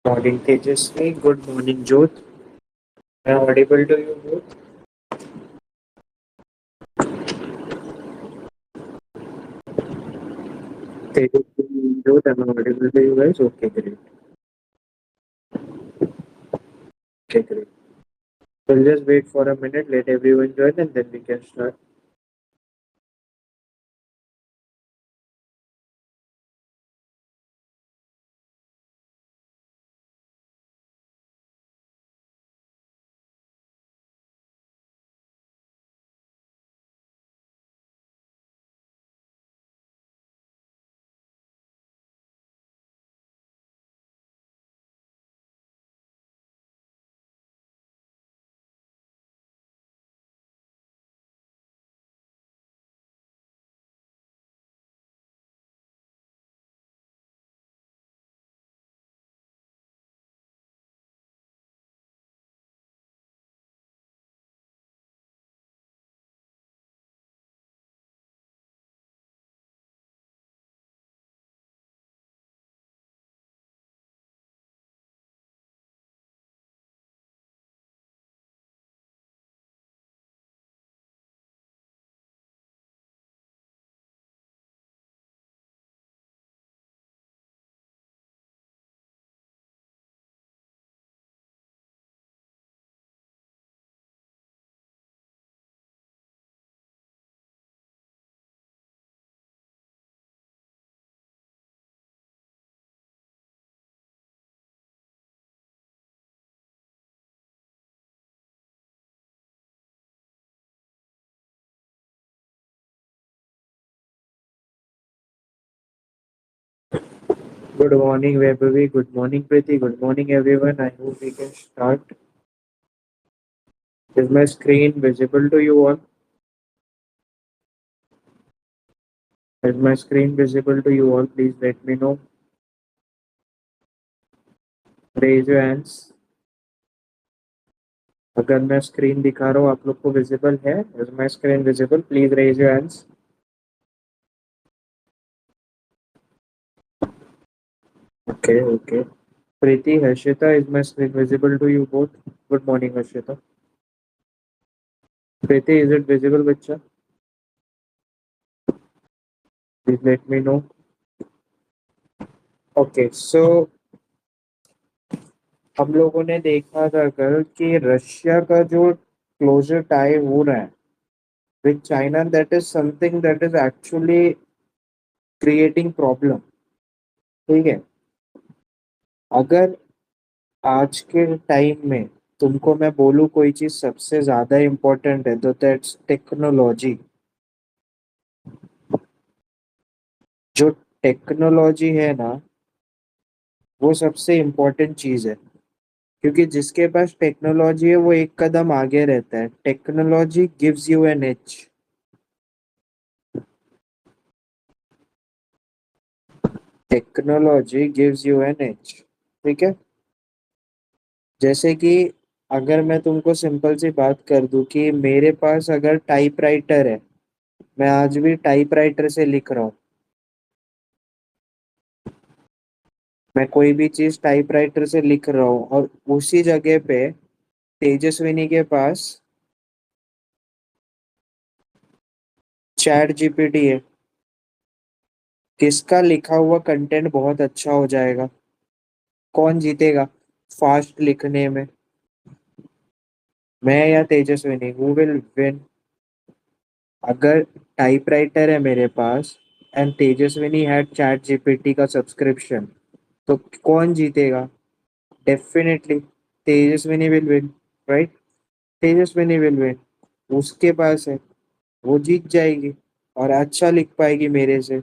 Morning Tejasvi, good morning Jyoth. Am I audible to you both? Tejasvi and Jyoth, am I audible to you guys? Okay, great. Okay, great. We'll just wait for a minute, let everyone join, and then we can start. Good morning, Vaibhavi. Good morning, Preeti. Good morning, everyone. I hope we can start. Is my screen visible to you all? Is my screen visible to you all? Please let me know. Raise your hands. अगर मैं screen दिखा रहा हूँ आप लोग को visible है? Is my screen visible? Please raise your hands. Okay okay. Preeti, Harshita, is my screen visible to you both? Good morning, Harshita. Preeti, is it visible, बच्चा? Please let me know. Okay, so हम लोगों ने देखा था कल कि Russia का जो क्लोजर टाई हो रहा है with China, that is something that is actually creating problem. ठीक है. अगर आज के टाइम में तुमको मैं बोलूँ कोई चीज सबसे ज्यादा इम्पोर्टेंट है तो दैट्स टेक्नोलॉजी. जो टेक्नोलॉजी है ना, वो सबसे इम्पोर्टेंट चीज है. क्योंकि जिसके पास टेक्नोलॉजी है वो एक कदम आगे रहता है. Technology gives you an edge. Technology gives you an edge. ठीक है. जैसे कि अगर मैं तुमको सिंपल सी बात कर दूं कि मेरे पास अगर टाइपराइटर है, मैं आज भी टाइपराइटर से लिख रहा हूँ. मैं कोई भी चीज टाइपराइटर से लिख रहा हूँ और उसी जगह पे तेजस्विनी के पास चैट जीपीटी है. किसका लिखा हुआ कंटेंट बहुत अच्छा हो जाएगा? कौन जीतेगा फास्ट लिखने में? मैं या तेजस्विनी? Who will win? अगर टाइपराइटर है मेरे पास and Tejaswini had chat GPT का सब्सक्रिप्शन, तो कौन जीतेगा? Definitely Tejaswini will win. Right. Tejaswini will win. उसके पास है, वो जीत जाएगी और अच्छा लिख पाएगी मेरे से.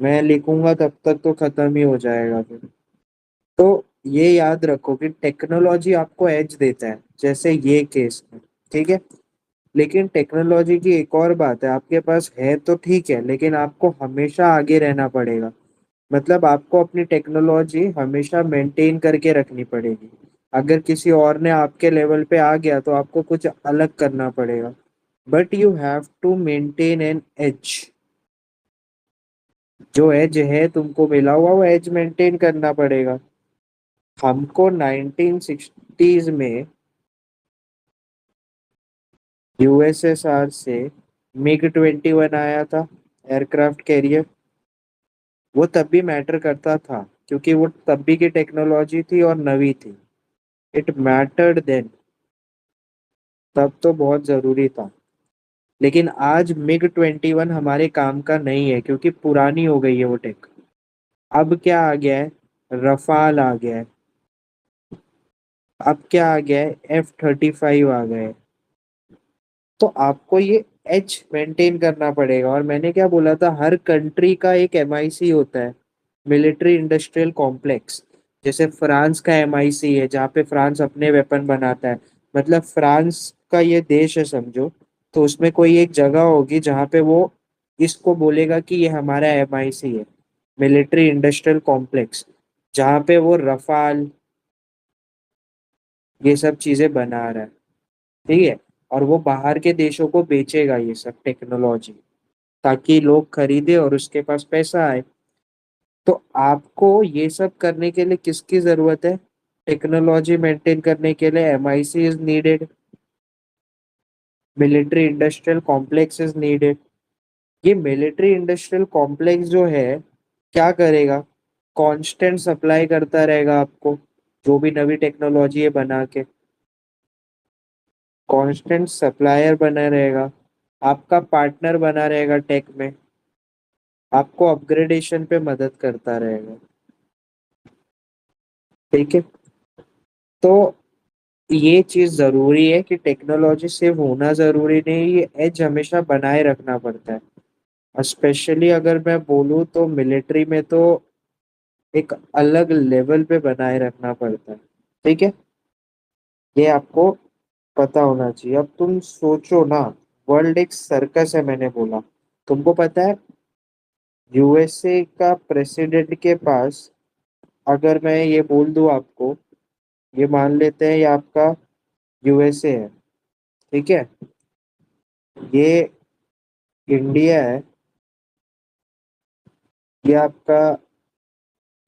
मैं लिखूंगा तब तक तो खत्म ही हो जाएगा फिर. तो ये याद रखो कि टेक्नोलॉजी आपको एज देता है जैसे ये केस में. ठीक है. लेकिन टेक्नोलॉजी की एक और बात है, आपके पास है तो ठीक है लेकिन आपको हमेशा आगे रहना पड़ेगा. मतलब आपको अपनी टेक्नोलॉजी हमेशा मेंटेन करके रखनी पड़ेगी. अगर किसी और ने आपके लेवल पे आ गया तो आपको कुछ अलग करना पड़ेगा. But you have to maintain an edge. जो एज है तुमको मिला हुआ वो एज मेंटेन करना पड़ेगा. हमको 1960s में यूएसएसआर से मिग 21 आया था, एयरक्राफ्ट कैरियर। वो तब भी मैटर करता था क्योंकि वो तब भी की टेक्नोलॉजी थी और नवी थी। इट मैटर्ड देन, तब तो बहुत जरूरी था। लेकिन आज मिग 21 हमारे काम का नहीं है क्योंकि पुरानी हो गई है वो टेक। अब क्या आ गया है? रफाल आ गया है। अब क्या आ गया है? F-35 आ गए। तो आपको ये एच मेंटेन करना पड़ेगा। और मैंने क्या बोला था, हर कंट्री का एक एमआईसी होता है, मिलिट्री इंडस्ट्रियल कॉम्प्लेक्स। जैसे फ्रांस का एमआईसी है जहाँ पे फ्रांस अपने वेपन बनाता है। मतलब फ्रांस का ये देश है समझो। तो उसमें कोई एक जगह होगी जहाँ पे वो इसको बोलेगा कि ये हमारा एमआईसी है, मिलिट्री इंडस्ट्रियल कॉम्प्लेक्स, जहाँ पे वो रफाल ये सब चीजें बना रहा है। ठीक है। और वो बाहर के देशों को बेचेगा ये सब टेक्नोलॉजी, ताकि लोग खरीदे और उसके पास पैसा आए। तो आपको ये सब करने के लिए किसकी जरूरत है? टेक्नोलॉजी मेंटेन करने के लिए MIC is needed, military industrial complex is needed. ये मिलिट्री इंडस्ट्रियल कॉम्प्लेक्स जो है क्या करेगा? कांस्टेंट सप्लाई करता रहेगा आपको, जो भी नवी टेक्नोलॉजी है बना के। कांस्टेंट सप्लायर बना रहेगा, आपका पार्टनर बना रहेगा टेक में, आपको अपग्रेडेशन पे मदद करता रहेगा। ठीक है। तो ये चीज जरूरी है कि टेक्नोलॉजी सिर्फ होना जरूरी नहीं, ये एज हमेशा बनाए रखना पड़ता है। स्पेशली अगर मैं बोलूँ तो मिलिट्री में तो एक अलग लेवल पे बनाए रखना पड़ता है। ठीक है। ये आपको पता होना चाहिए। अब तुम सोचो ना, वर्ल्ड एक सर्कस है मैंने बोला। तुमको पता है यूएसए का प्रेसिडेंट के पास, अगर मैं ये बोल दूं आपको, ये मान लेते हैं ये आपका यूएसए है। ठीक है। ये इंडिया है, ये आपका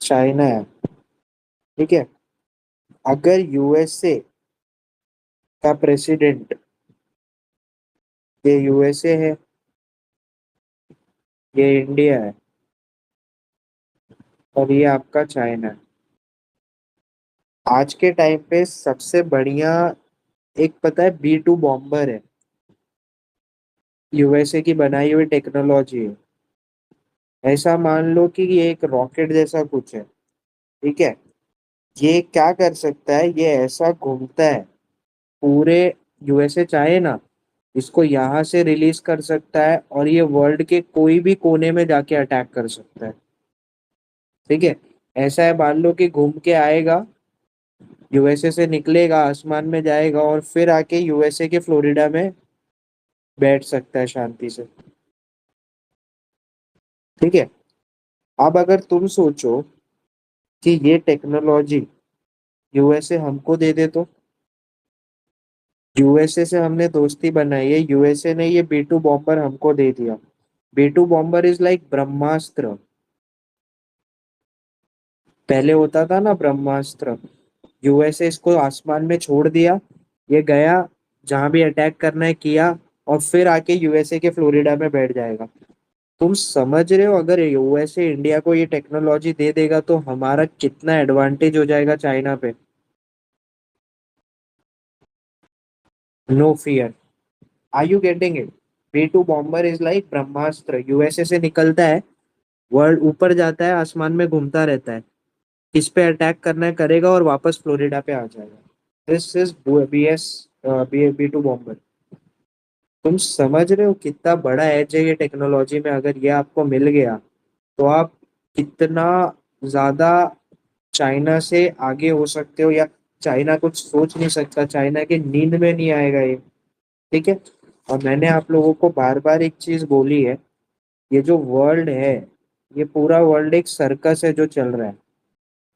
चाइना है। ठीक है। अगर यूएसए का प्रेसिडेंट, ये यूएसए है, ये इंडिया है, और ये आपका चाइना है। आज के टाइम पे सबसे बढ़िया एक पता है B-2 बॉम्बर है, यूएसए की बनाई हुई टेक्नोलॉजी है। ऐसा मान लो कि ये एक रॉकेट जैसा कुछ है। ठीक है। ये क्या कर सकता है, ये ऐसा घूमता है पूरे, यूएसए चाहे ना इसको यहाँ से रिलीज कर सकता है और ये वर्ल्ड के कोई भी कोने में जाके अटैक कर सकता है। ठीक है। ऐसा है, मान लो कि घूम के आएगा, यूएसए से निकलेगा, आसमान में जाएगा और फिर आके यूएसए के फ्लोरिडा में बैठ सकता है शांति से। ठीक है। अब अगर तुम सोचो कि ये टेक्नोलॉजी यूएसए हमको दे दे तो, यूएसए से हमने दोस्ती बनाई है, यूएसए ने ये B-2 बॉम्बर हमको दे दिया। B-2 बॉम्बर इज लाइक ब्रह्मास्त्र। पहले होता था ना ब्रह्मास्त्र, यूएसए इसको आसमान में छोड़ दिया, ये गया जहां भी अटैक करना है किया, और फिर आके यूएसए के फ्लोरिडा में बैठ जाएगा। तुम समझ रहे हो, अगर यूएसए इंडिया को ये टेक्नोलॉजी दे देगा तो हमारा कितना एडवांटेज हो जाएगा चाइना पे। No fear. Are you getting it? B-2 bomber is like Brahmastra, USA से निकलता है, वर्ल्ड ऊपर जाता है, आसमान में घूमता रहता है, किस पे अटैक करना है करेगा और वापस फ्लोरिडा पे आ जाएगा। This is B-2 bomber. तुम समझ रहे हो कितना बड़ा एज है ये टेक्नोलॉजी में? अगर ये आपको मिल गया तो आप कितना ज्यादा चाइना से आगे हो सकते हो, या चाइना कुछ सोच नहीं सकता, चाइना के नींद में नहीं आएगा ये। ठीक है। और मैंने आप लोगों को बार बार एक चीज बोली है, ये जो वर्ल्ड है, ये पूरा वर्ल्ड एक सर्कस है जो चल रहा है।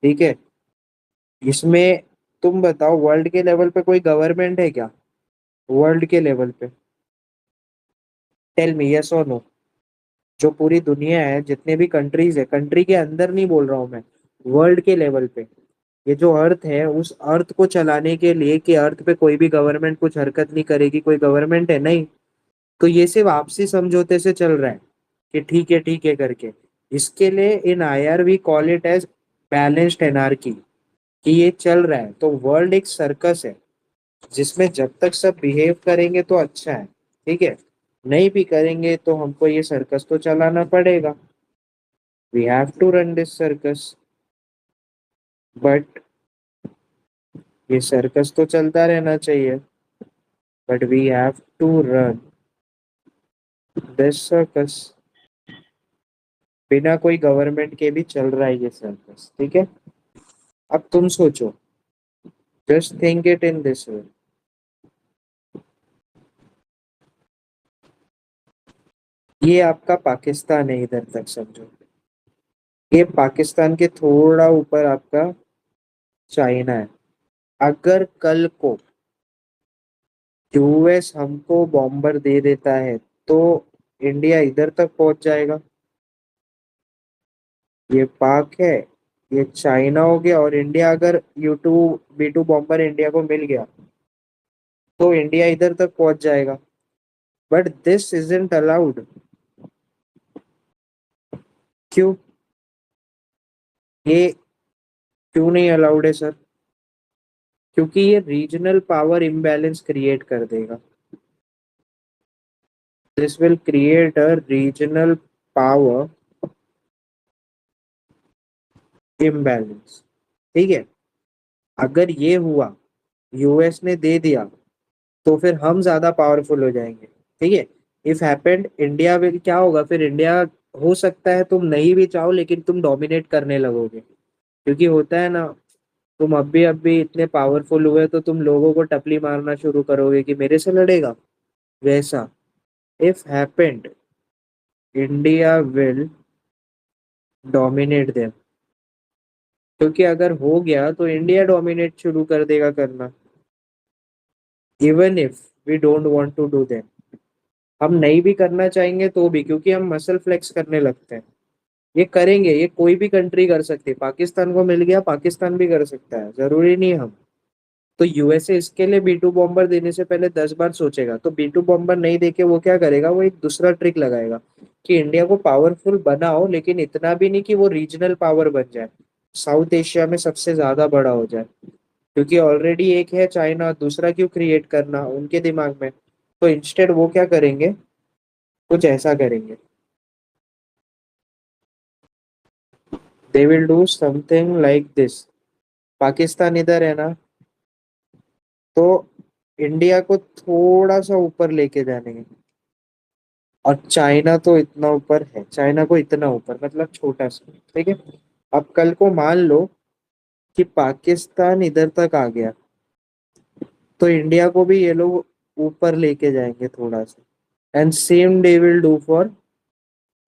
ठीक है। इसमें तुम बताओ, वर्ल्ड के लेवल पे कोई गवर्नमेंट है क्या? वर्ल्ड के लेवल पे टेल मी, यस और नो। जो पूरी दुनिया है, जितने भी कंट्रीज है, कंट्री के अंदर नहीं बोल रहा हूँ मैं, वर्ल्ड के लेवल पे ये जो अर्थ है, उस अर्थ को चलाने के लिए कि अर्थ पे कोई भी गवर्नमेंट कुछ हरकत नहीं करेगी, कोई गवर्नमेंट है नहीं, तो ये सिर्फ आपसी समझौते से चल रहा है कि ठीक है करके। इसके लिए in IR we call it as balanced anarchy, कि ये चल रहा है तो वर्ल्ड एक सर्कस है, जिसमें जब तक सब बिहेव करेंगे तो अच्छा है, ठीक है, नहीं भी करेंगे तो हमको ये सर्कस तो चलाना पड़ेगा। We have to run this circus, but ये सर्कस तो चलता रहना चाहिए, but we have to run this circus. बिना कोई गवर्नमेंट के भी चल रहा है ये सर्कस, ठीक है। अब तुम सोचो, just think it in this way. ये आपका पाकिस्तान है, इधर तक समझो। ये पाकिस्तान के थोड़ा ऊपर आपका चाइना है। अगर कल को यूएस हमको बॉम्बर दे देता है तो इंडिया इधर तक पहुंच जाएगा। ये पाक है, ये चाइना हो गया, और इंडिया अगर B2 बॉम्बर इंडिया को मिल गया तो इंडिया इधर तक पहुंच जाएगा। But this isn't allowed. क्यों? ये क्यों नहीं अलाउड है सर? क्योंकि ये रीजनल पावर इम्बैलेंस क्रिएट कर देगा। This will create a regional power imbalance, ठीक है। अगर ये हुआ, यूएस ने दे दिया, तो फिर हम ज्यादा पावरफुल हो जाएंगे, ठीक है। इफ हैपेंड इंडिया विल, क्या होगा फिर? इंडिया, हो सकता है तुम नहीं भी चाहो लेकिन तुम डोमिनेट करने लगोगे, क्योंकि होता है ना, तुम अब भी इतने पावरफुल हुए तो तुम लोगों को टपली मारना शुरू करोगे कि मेरे से लड़ेगा, वैसा। If happened, India will dominate them, क्योंकि अगर हो गया तो इंडिया डोमिनेट शुरू कर देगा करना, even if we don't want to do that. हम नहीं भी करना चाहेंगे तो भी, क्योंकि हम मसल फ्लेक्स करने लगते हैं। ये करेंगे, ये कोई भी कंट्री कर सकती है, पाकिस्तान को मिल गया, पाकिस्तान भी कर सकता है, जरूरी नहीं हम। तो यूएसए इसके लिए B2 बॉम्बर देने से पहले 10 बार सोचेगा। तो B2 बॉम्बर नहीं देके वो क्या करेगा, वो एक दूसरा ट्रिक लगाएगा कि इंडिया को पावरफुल बनाओ, लेकिन इतना भी नहीं कि वो रीजनल पावर बन जाए, साउथ एशिया में सबसे ज्यादा बड़ा हो जाए। क्योंकि ऑलरेडी एक है चाइना, दूसरा क्यों क्रिएट करना उनके दिमाग में। तो इंस्टेड वो क्या करेंगे, कुछ ऐसा करेंगे। They will do something like this. Pakistan इधर है ना, तो इंडिया को थोड़ा सा ऊपर लेके जाने हैं। और चाइना तो इतना ऊपर है, चाइना को इतना ऊपर, मतलब छोटा सा, ठीक है। अब कल को मान लो कि पाकिस्तान इधर तक आ गया, तो इंडिया को भी ये लोग ऊपर लेके जाएंगे थोड़ा सा। And same day will do for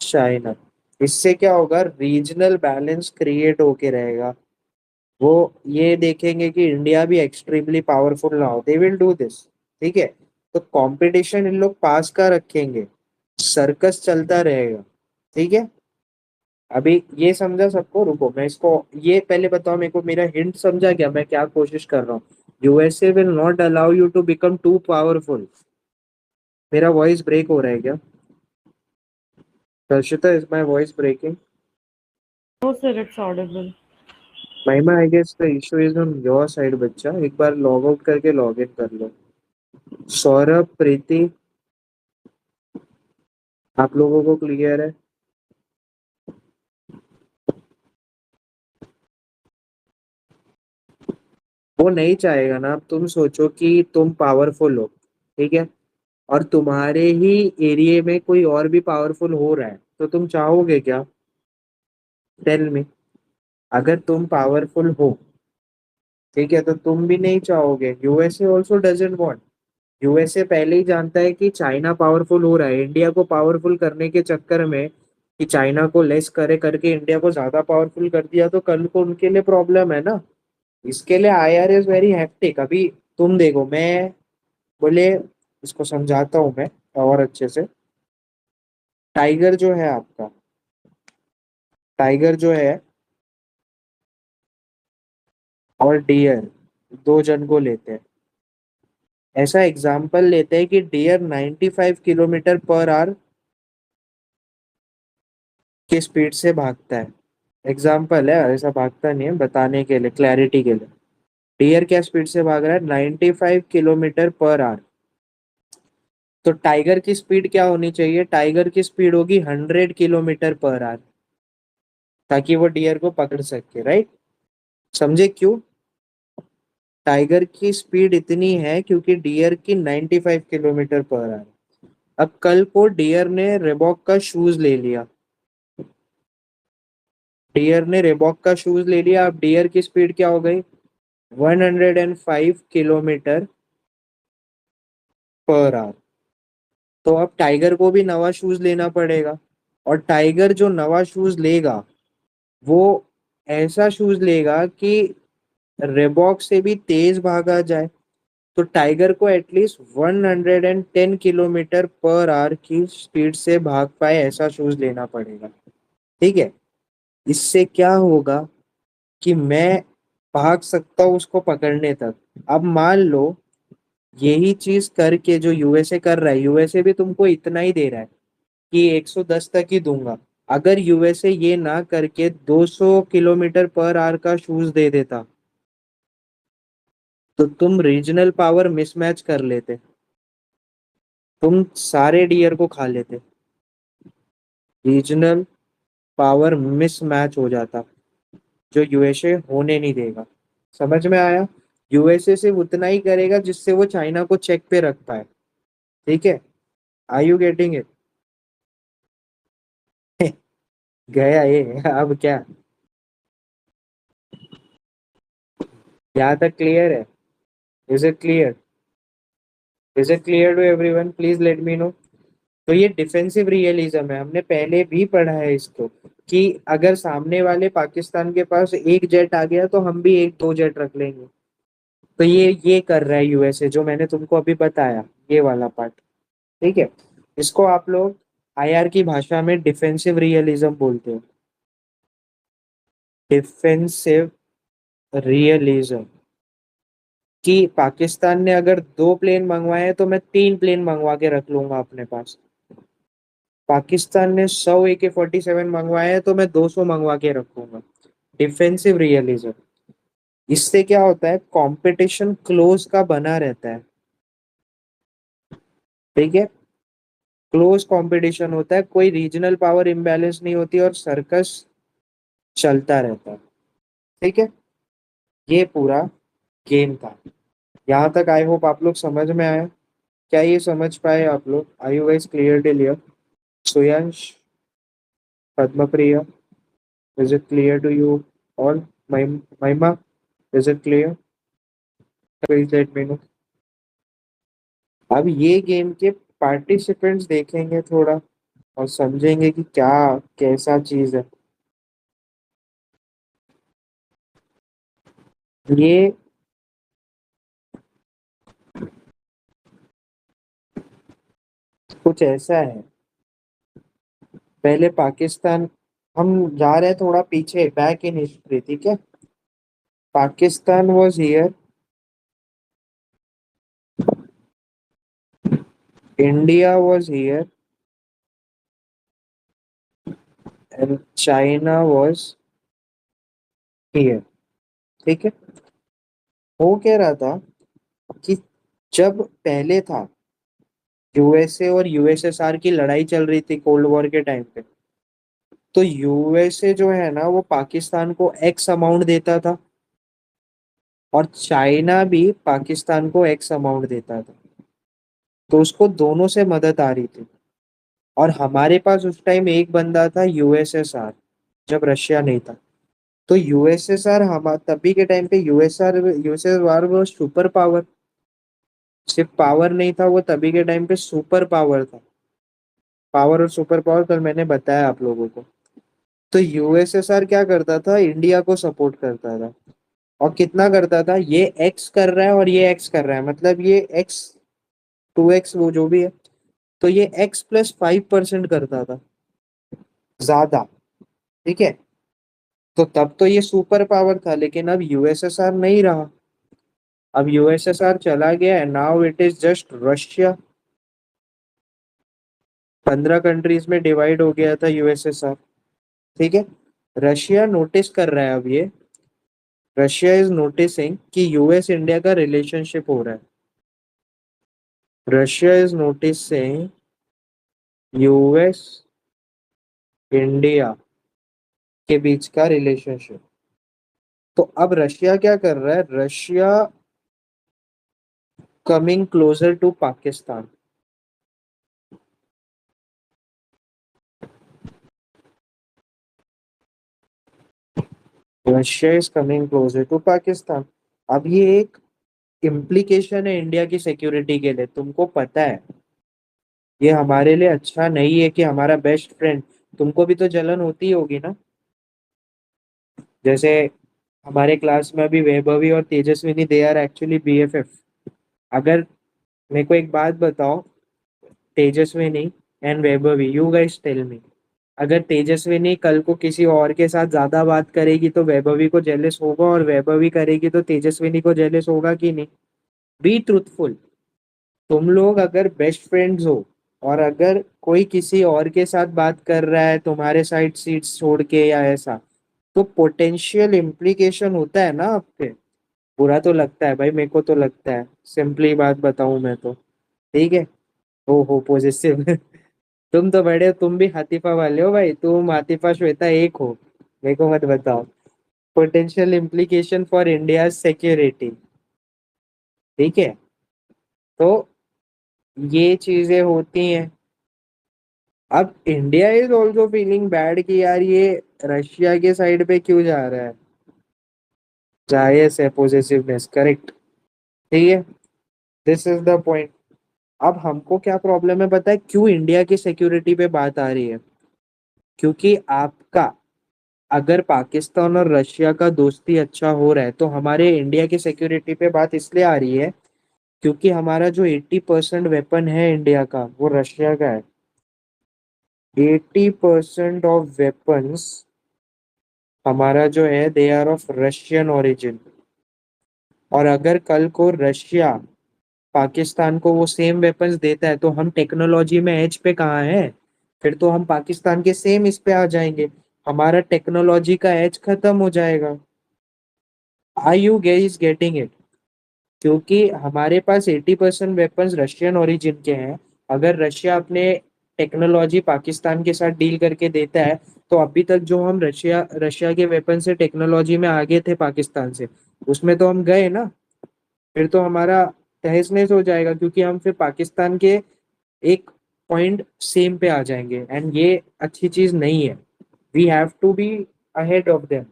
China. इससे क्या होगा, रीजनल बैलेंस क्रिएट होके रहेगा। वो ये देखेंगे कि इंडिया भी एक्सट्रीमली पावरफुल ना हो, दे विल डू दिस, ठीक है। तो कंपटीशन इन लोग पास का रखेंगे, सर्कस चलता रहेगा, ठीक है। अभी ये समझा सबको? रुको मैं इसको, ये पहले बताओ मेरे को, मेरा हिंट समझा क्या, मैं क्या कोशिश कर रहा हूँ? USA will not allow you to become too powerful. मेरा वॉइस ब्रेक हो रहा है क्या? Darshita, is my voice breaking? No, sir, it's audible. Mahima, I guess the issue is on your side बच्चा, एक बार लॉग आउट करके लॉग इन कर लो। सौरभ, प्रीति, आप लोगों को क्लियर है? वो नहीं चाहेगा ना। अब तुम सोचो कि तुम पावरफुल हो, ठीक है, और तुम्हारे ही एरिया में कोई और भी पावरफुल हो रहा है, तो तुम चाहोगे क्या? Tell me. अगर तुम पावरफुल हो, ठीक है, तो तुम भी नहीं चाहोगे। USA also doesn't want. USA पहले ही जानता है कि चाइना पावरफुल हो रहा है, इंडिया को पावरफुल करने के चक्कर में, कि चाइना को लेस करे करके इंडिया को ज्यादा पावरफुल कर दिया तो कल को उनके लिए प्रॉब्लम है ना। इसके लिए आईआर इज वेरी हेक्टिक। अभी तुम देखो, मैं बोले इसको समझाता हूँ मैं और अच्छे से। टाइगर जो है आपका, टाइगर जो है, और डियर, दो जन को लेते हैं। ऐसा एग्जाम्पल लेते हैं कि डियर 95 किलोमीटर पर आवर की स्पीड से भागता है। एग्जाम्पल है, ऐसा भागता नहीं है, बताने के लिए, क्लैरिटी के लिए। डियर क्या स्पीड से भाग रहा है? 95 किलोमीटर पर आवर। तो टाइगर की स्पीड क्या होनी चाहिए? टाइगर की स्पीड होगी 100 किलोमीटर पर आवर, ताकि वो डियर को पकड़ सके, राइट? समझे क्यों? टाइगर की स्पीड इतनी है क्योंकि डियर की 95 किलोमीटर पर आवर। अब कल को डियर ने रेबॉक का शूज ले लिया, डियर ने रेबॉक का शूज ले लिया, अब डियर की स्पीड क्या हो गई? 105 किलोमीटर पर आवर। तो अब टाइगर को भी नवा शूज लेना पड़ेगा, और टाइगर जो नवा शूज लेगा वो ऐसा शूज लेगा कि रेबॉक से भी तेज भागा जाए। तो टाइगर को एटलीस्ट 110 किलोमीटर पर आवर की स्पीड से भाग पाए ऐसा शूज लेना पड़ेगा। ठीक है? इससे क्या होगा कि मैं भाग सकता हूँ उसको पकड़ने तक। अब मान लो यही चीज करके जो यूएसए कर रहा है, यूएसए भी तुमको इतना ही दे रहा है कि 110 तक ही दूंगा। अगर यूएसए ये ना करके 200 किलोमीटर पर आवर का शूज दे देता तो तुम रीजनल पावर मिसमैच कर लेते, तुम सारे डियर को खा लेते, रीजनल पावर मिसमैच हो जाता, जो यूएसए होने नहीं देगा। समझ में आया? यूएसए सिर्फ उतना ही करेगा जिससे वो चाइना को चेक पे रख पाए। ठीक है? Are you getting it? गया ये। अब क्या? यहाँ तक क्लियर है? Is it clear? Is it clear to everyone? Please let me know. तो ये डिफेंसिव रियलिज्म है, हमने पहले भी पढ़ा है इसको, कि अगर सामने वाले पाकिस्तान के पास एक जेट आ गया तो हम भी एक दो जेट रख लेंगे। तो ये कर रहा है यूएसए, जो मैंने तुमको अभी बताया, ये वाला पार्ट। ठीक है? इसको आप लोग आईआर की भाषा में डिफेंसिव रियलिज्म बोलते हो। डिफेंसिव रियलिज्म, कि पाकिस्तान ने अगर दो प्लेन मंगवाए हैं तो मैं तीन प्लेन मंगवा के रख लूंगा अपने पास। पाकिस्तान ने 100 AK-47 मंगवाए हैं तो मैं 200 मंगवा के रखूंगा। Defensive realism. इससे क्या होता है? कंपटीशन क्लोज का बना रहता है। ठीक है? क्लोज कंपटीशन होता है, कोई रीजनल पावर इम्बैलेंस नहीं होती, और सर्कस चलता रहता है। ठीक है? ये पूरा गेम था। यहाँ तक आई होप आप लोग समझ में आया। क्या ये समझ पाए आप लोग? I you guys clear till here? Suyansh, Padmapriya, is it clear to you all? Mahima, is it clear? Please let me know. अब ये गेम के पार्टिसिपेंट्स देखेंगे थोड़ा, और समझेंगे कि क्या कैसा चीज है ये। कुछ ऐसा है, पहले पाकिस्तान, हम जा रहे हैं थोड़ा पीछे, बैक इन हिस्ट्री। ठीक है? Pakistan was here, India was here, and China was here. ठीक है? हो क्या रहा था कि जब पहले था, यूएसए और यूएसएसआर की लड़ाई चल रही थी कोल्ड वॉर के टाइम पे, तो यूएसए जो है ना वो पाकिस्तान को एक्स अमाउंट देता था, और चाइना भी पाकिस्तान को एक्स अमाउंट देता था। तो उसको दोनों से मदद आ रही थी। और हमारे पास उस टाइम एक बंदा था, यूएसएसआर, जब रशिया नहीं था। तो यूएसएसआर, हम तभी के टाइम पे यूएसएसआर वो सुपर पावर, सिर्फ पावर नहीं था, वो तभी के टाइम पे सुपर पावर था। पावर और सुपर पावर कल मैंने बताया आप लोगों को। तो यूएसएसआर क्या करता था? इंडिया को सपोर्ट करता था। और कितना करता था? ये एक्स कर रहा है और ये एक्स कर रहा है, मतलब ये एक्स, 2x, वो जो भी है, तो ये x +5% करता था, ज्यादा। ठीक है? तो तब तो ये सुपर पावर था, लेकिन अब यूएसएसआर नहीं रहा। अब यूएसएसआर चला गया है, now it is just Russia. 15 countries में डिवाइड हो गया था यूएसएसआर। ठीक है। रशिया नोटिस कर रहा है अब ये, रशिया इज नोटिसिंग कि यूएस इंडिया का रिलेशनशिप हो रहा है। Russia is noticing US India के बीच का रिलेशनशिप। तो अब रशिया क्या कर रहा है, Russia coming closer to Pakistan. Russia is coming closer to Pakistan. अब ये एक इम्प्लीकेशन है इंडिया की सिक्योरिटी के लिए, तुमको पता है। ये हमारे लिए अच्छा नहीं है कि हमारा बेस्ट फ्रेंड, तुमको भी तो जलन होती होगी ना। जैसे हमारे क्लास में अभी वैभवी और Tejaswini, they are actually BFF. अगर मेरे को एक बात बताओ, Tejaswini and Vaibhavi, you guys tell me, अगर तेजस्विनी कल को किसी और के साथ ज्यादा बात करेगी तो वैभवी को जेलस होगा, और वैभवी करेगी तो तेजस्विनी को जेलस होगा कि नहीं? Be truthful. तुम लोग अगर बेस्ट फ्रेंड्स हो, और अगर कोई किसी और के साथ बात कर रहा है तुम्हारे साइड सीट्स छोड़ के या ऐसा, तो पोटेंशियल इम्प्लीकेशन होता है ना आप पे। बुरा तो लगता है भाई, मेरे को तो लगता है, सिंपली बात बताऊं मैं तो। ठीक है। ओ हो पॉजिटिव तुम तो बड़े हो, तुम भी हातिफा वाले हो भाई, तुम हातिफा श्वेता एक हो। मेरे को मत बताओ। Potential implication for India security. ठीक है। तो ये चीजें होती हैं। अब India is also feeling bad कि यार ये रशिया के साइड पे क्यों जा रहा है। जायज है पोजेसिवनेस, करेक्ट। ठीक है। This is the point. अब हमको क्या प्रॉब्लम है पता है, क्यों इंडिया की सिक्योरिटी पे बात आ रही है? क्योंकि आपका, अगर पाकिस्तान और रशिया का दोस्ती अच्छा हो रहा है तो हमारे इंडिया की सिक्योरिटी पे बात इसलिए आ रही है क्योंकि हमारा जो 80% वेपन है इंडिया का, वो रशिया का है। 80% ऑफ वेपन्स हमारा जो है, they are of Russian origin. और अगर कल को रशिया पाकिस्तान को वो सेम वेपन्स देता है तो हम टेक्नोलॉजी में एज पे कहाँ है? फिर तो हम पाकिस्तान के सेम इस पे आ जाएंगे, हमारा टेक्नोलॉजी का एज खत्म हो जाएगा। Are you guys getting it? क्योंकि हमारे पास 80% वेपन्स रशियन ओरिजिन के हैं। अगर रशिया अपने टेक्नोलॉजी पाकिस्तान के साथ डील करके देता है, तो अभी तक जो हम रशिया रशिया के वेपन से टेक्नोलॉजी में आगे थे पाकिस्तान से, उसमें तो हम गए ना। फिर तो हमारा तहस नहस हो जाएगा, क्योंकि हम फिर पाकिस्तान के एक पॉइंट सेम पे आ जाएंगे, एंड ये अच्छी चीज नहीं है। We have to be ahead of them.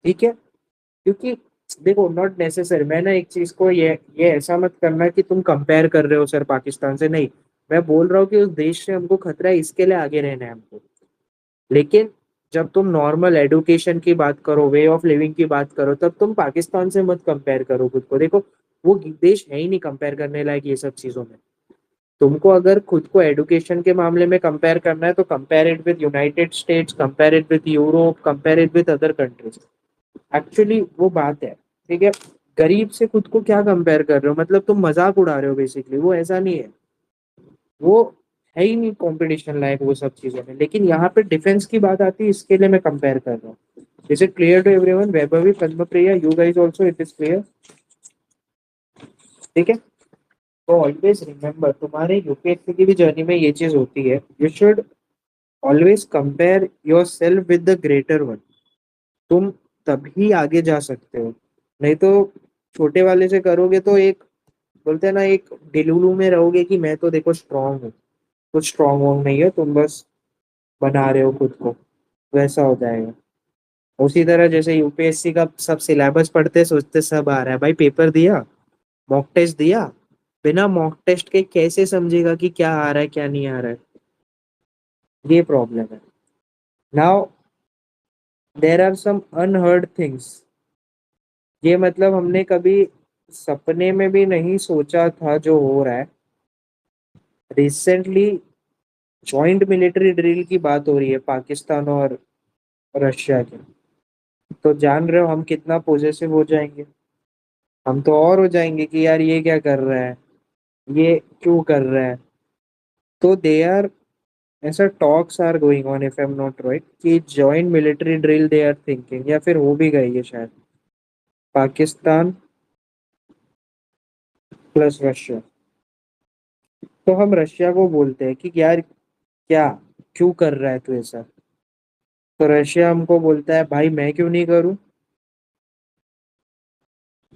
ठीक है। क्योंकि देखो, नॉट नेसेसरी, मैं ना एक चीज को, ये ऐसा मत करना कि तुम कंपेयर कर रहे हो सर पाकिस्तान से, नहीं। मैं बोल रहा हूँ कि उस देश से हमको खतरा है, इसके लिए आगे रहना है हमको। लेकिन जब तुम नॉर्मल एडुकेशन की बात करो, वे ऑफ लिविंग की बात करो, तब तुम पाकिस्तान से मत कंपेयर करो खुद को। देखो, वो देश है ही नहीं कंपेयर करने लायक ये सब चीजों में। तुमको अगर खुद को एडुकेशन के मामले में कंपेयर करना है तो compare it with United states, compare it with Europe, compare it with other countries. Actually वो बात है। ठीक है। गरीब से खुद को क्या कंपेयर कर रहे हो, मतलब तुम मजाक उड़ा रहे हो बेसिकली, वो ऐसा नहीं है। वो है ही नहीं कंपटीशन लायक वो सब चीजों में। लेकिन यहाँ पे डिफेंस की बात आती है, इसके लिए मैं कंपेयर कर रहा हूँ। Is it clear to everyone? Vaibhavi, Padmapriya, you guys also, it is clear? ठीक है। तो ऑलवेज रिमेम्बर, तुम्हारे यूपीएससी की भी जर्नी में ये चीज होती है, you should always compare your self with the greater one. तुम तभी आगे जा सकते हो। नहीं तो छोटे वाले से करोगे तो एक, बोलते हैं ना, एक डिलुलू में रहोगे कि मैं तो देखो स्ट्रांग हूँ। कुछ स्ट्रांग हो नहीं है, तुम बस बना रहे हो खुद को, वैसा हो जाएगा। उसी तरह जैसे यूपीएससी का सब सिलेबस पढ़ते सोचते सब आ रहा है, भाई पेपर दिया, मॉक टेस्ट दिया, बिना मॉक टेस्ट के कैसे समझेगा कि क्या आ रहा है क्या नहीं आ रहा है? ये प्रॉब्लम है। Now there are some unheard things. ये मतलब हमने कभी सपने में भी नहीं सोचा था जो हो रहा है। रिसेंटली जॉइंट मिलिट्री ड्रिल की बात हो रही है पाकिस्तान और रशिया की। तो जान रहे हो हम कितना पॉजेसिव हो जाएंगे। हम तो और हो जाएंगे कि यार ये क्या कर रहा है, ये क्यों कर रहा है। तो दे आर, ऐसा talks are going on if I am not right कि joint military drill they are thinking, या फिर हो भी गई है शायद, पाकिस्तान प्लस रशिया। तो हम रशिया को बोलते हैं कि यार क्या, क्यों कर रहा है तू ऐसा। तो रशिया हमको बोलता है भाई मैं क्यों नहीं करूं,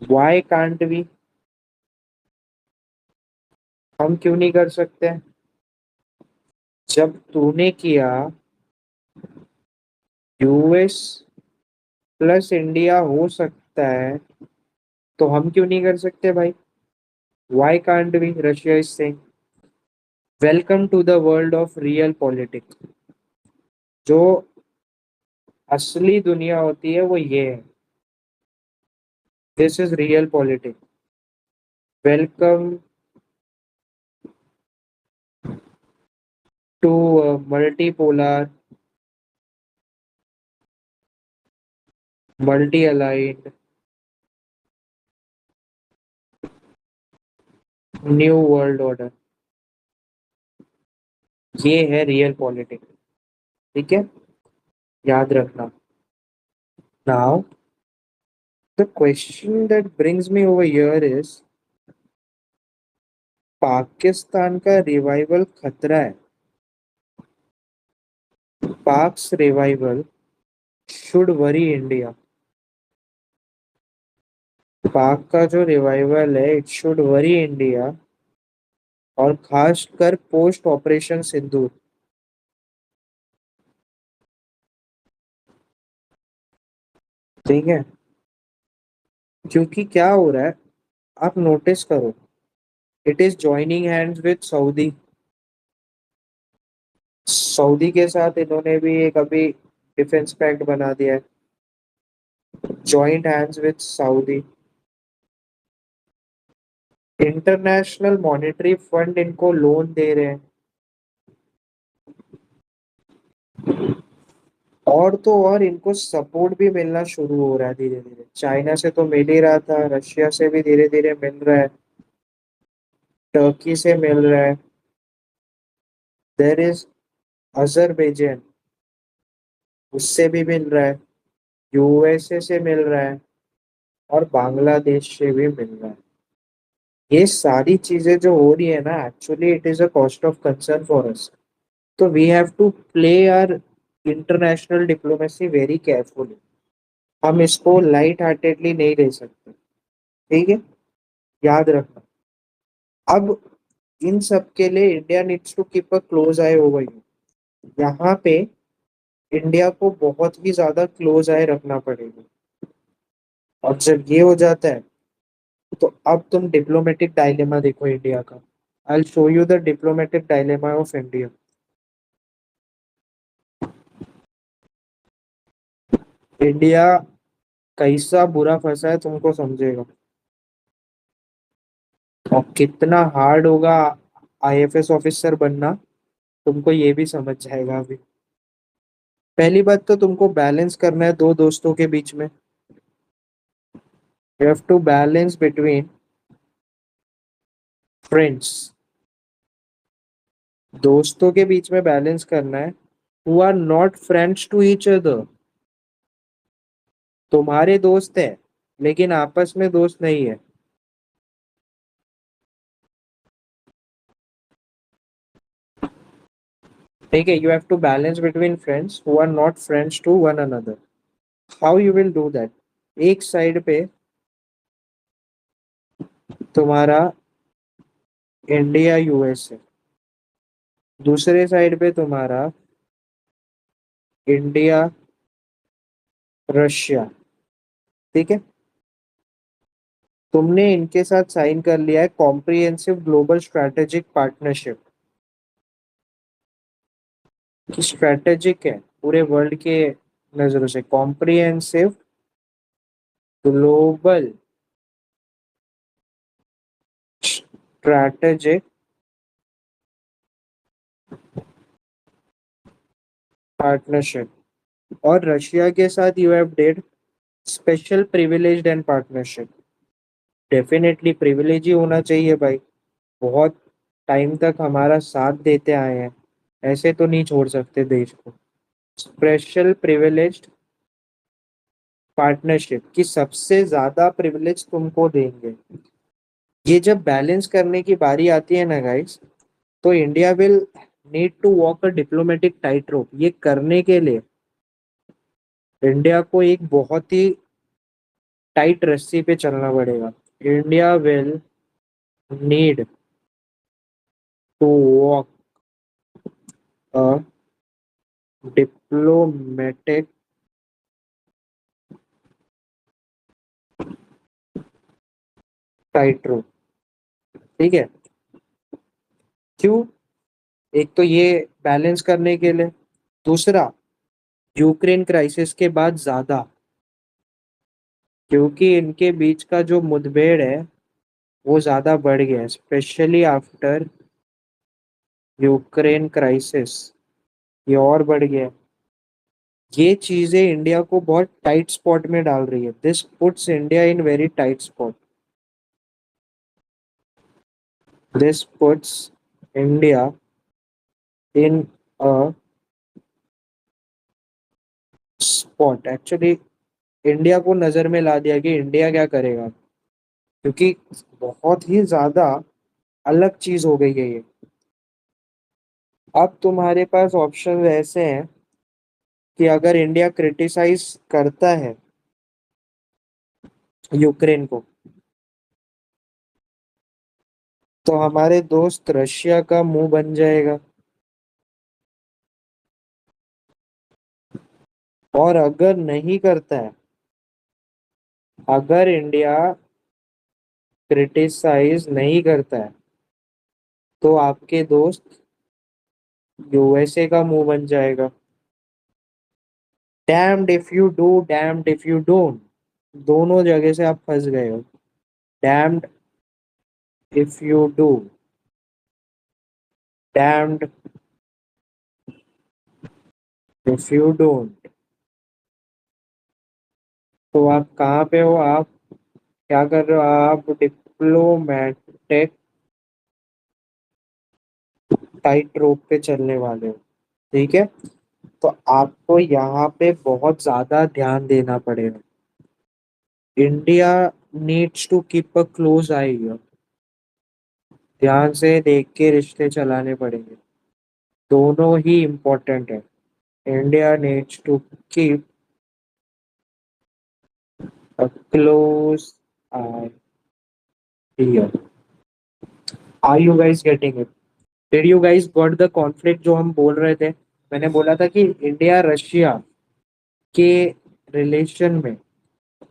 वाई कांट वी, हम क्यों नहीं कर सकते। जब तूने किया यूएस प्लस इंडिया हो सकता है, तो हम क्यों नहीं कर सकते भाई, why can't we, Russia is saying. Welcome to the world of real politics. जो असली दुनिया होती है वो ये है, this is real politics. Welcome to multipolar, multi aligned new world order. ये है रियल पॉलिटिक्स, ठीक है, याद रखना। Now the question that brings me over here is, Pakistan का रिवाइवल खतरा है। Pak's revival should worry India. Pak का जो रिवाइवल है इट शुड वरी इंडिया, और खासकर पोस्ट ऑपरेशन सिंदूर। ठीक है, क्योंकि क्या हो रहा है आप नोटिस करो, it is joining hands with Saudi. Saudi के साथ इन्होंने भी एक अभी डिफेंस पैक्ट बना दिया है, joint hands with Saudi. International monetary fund इनको लोन दे रहे हैं। और तो और इनको सपोर्ट भी मिलना शुरू हो रहा है धीरे धीरे, चाइना से तो मिल ही रहा था, रशिया से भी धीरे धीरे मिल रहा है, टर्की से मिल रहा है, देर इज अजरबैजान, उससे भी मिल रहा है, यूएसए से मिल रहा है, और बांग्लादेश से भी मिल रहा है। ये सारी चीजें जो हो रही है ना, actually it is a cost of concern for us. तो we have to play our international diplomacy very carefully. हम इसको लाइट हार्टेडली नहीं ले सकते, ठीक है, याद रखना। अब इन सब के लिए India needs to keep a close eye over you. यहाँ पे इंडिया को बहुत ही ज्यादा क्लोज आई रखना पड़ेगा। और जब ये हो जाता है, तो अब तुम डिप्लोमेटिक डायलेमा देखो इंडिया का। I show you the diplomatic dilemma of India. India कैसा बुरा फंसा है तुमको समझेगा, और कितना हार्ड होगा आईएफएस ऑफिसर बनना, तुमको ये भी समझ जाएगा अभी। पहली बात तो तुमको बैलेंस करना है दो दोस्तों के बीच में। You have to balance between friends, दोस्तों के बीच में बैलेंस करना है, who are not friends to each other. तुम्हारे दोस्त है लेकिन आपस में दोस्त नहीं है, ठीक है। You have to balance between friends who are not friends to one another. How you will do that, एक साइड पे तुम्हारा इंडिया यूएसए, दूसरे साइड पे तुम्हारा इंडिया रशिया, ठीक है। तुमने इनके साथ साइन कर लिया है कॉम्प्रिहेंसिव ग्लोबल स्ट्रेटेजिक पार्टनरशिप, की स्ट्रेटेजिक है पूरे वर्ल्ड के नजरों से, कॉम्प्रिहेंसिव ग्लोबल स्ट्रेटेजिक पार्टनरशिप। और रशिया के साथ you have that special privileged and partnership, definitely privilege ही होना चाहिए भाई। बहुत टाइम तक हमारा साथ देते आए हैं, ऐसे तो नहीं छोड़ सकते देश को। स्पेशल प्रिविलेज्ड पार्टनरशिप की सबसे ज्यादा प्रिविलेज तुमको देंगे। ये जब बैलेंस करने की बारी आती है ना गाइस, तो India will need to walk a diplomatic tight rope. ये करने के लिए इंडिया को एक बहुत ही टाइट रस्सी पे चलना पड़ेगा। India will need to walk a diplomatic tight rope. ठीक है, क्यों? एक तो ये बैलेंस करने के लिए, दूसरा यूक्रेन क्राइसिस के बाद ज्यादा, क्योंकि इनके बीच का जो मुठभेड़ है वो ज्यादा बढ़ गया है, स्पेशली आफ्टर यूक्रेन क्राइसिस ये और बढ़ गया है। ये चीजें इंडिया को बहुत टाइट स्पॉट में डाल रही है। This puts India in very tight spot. This puts India in a spot, actually India को नजर में ला दिया कि इंडिया क्या करेगा, क्योंकि बहुत ही ज्यादा अलग चीज हो गई है ये। अब तुम्हारे पास ऑप्शन ऐसे हैं कि अगर इंडिया क्रिटिसाइज करता है यूक्रेन को, तो हमारे दोस्त रशिया का मुंह बन जाएगा। और अगर नहीं करता है, अगर इंडिया क्रिटिसाइज नहीं करता है, तो आपके दोस्त यूएसए का मुंह बन जाएगा। Damned if you do, damned if you don't, दोनों जगह से आप फंस गए हो। Damned if you do, damned if you don't. तो आप कहाँ पे हो? आप क्या कर रहे हो? आप डिप्लोमेटिक टाइट रोप पे चलने वाले हो। ठीक है, तो आपको यहाँ पे बहुत ज्यादा ध्यान देना पड़ेगा। India needs to keep a close eye. ध्यान से देख के रिश्ते चलाने पड़ेंगे, दोनों ही इम्पोर्टेंट है। India needs to keep a close eye here. Are you guys getting it? Did you guys got the conflict जो हम बोल रहे थे? मैंने बोला था कि इंडिया रशिया के रिलेशन में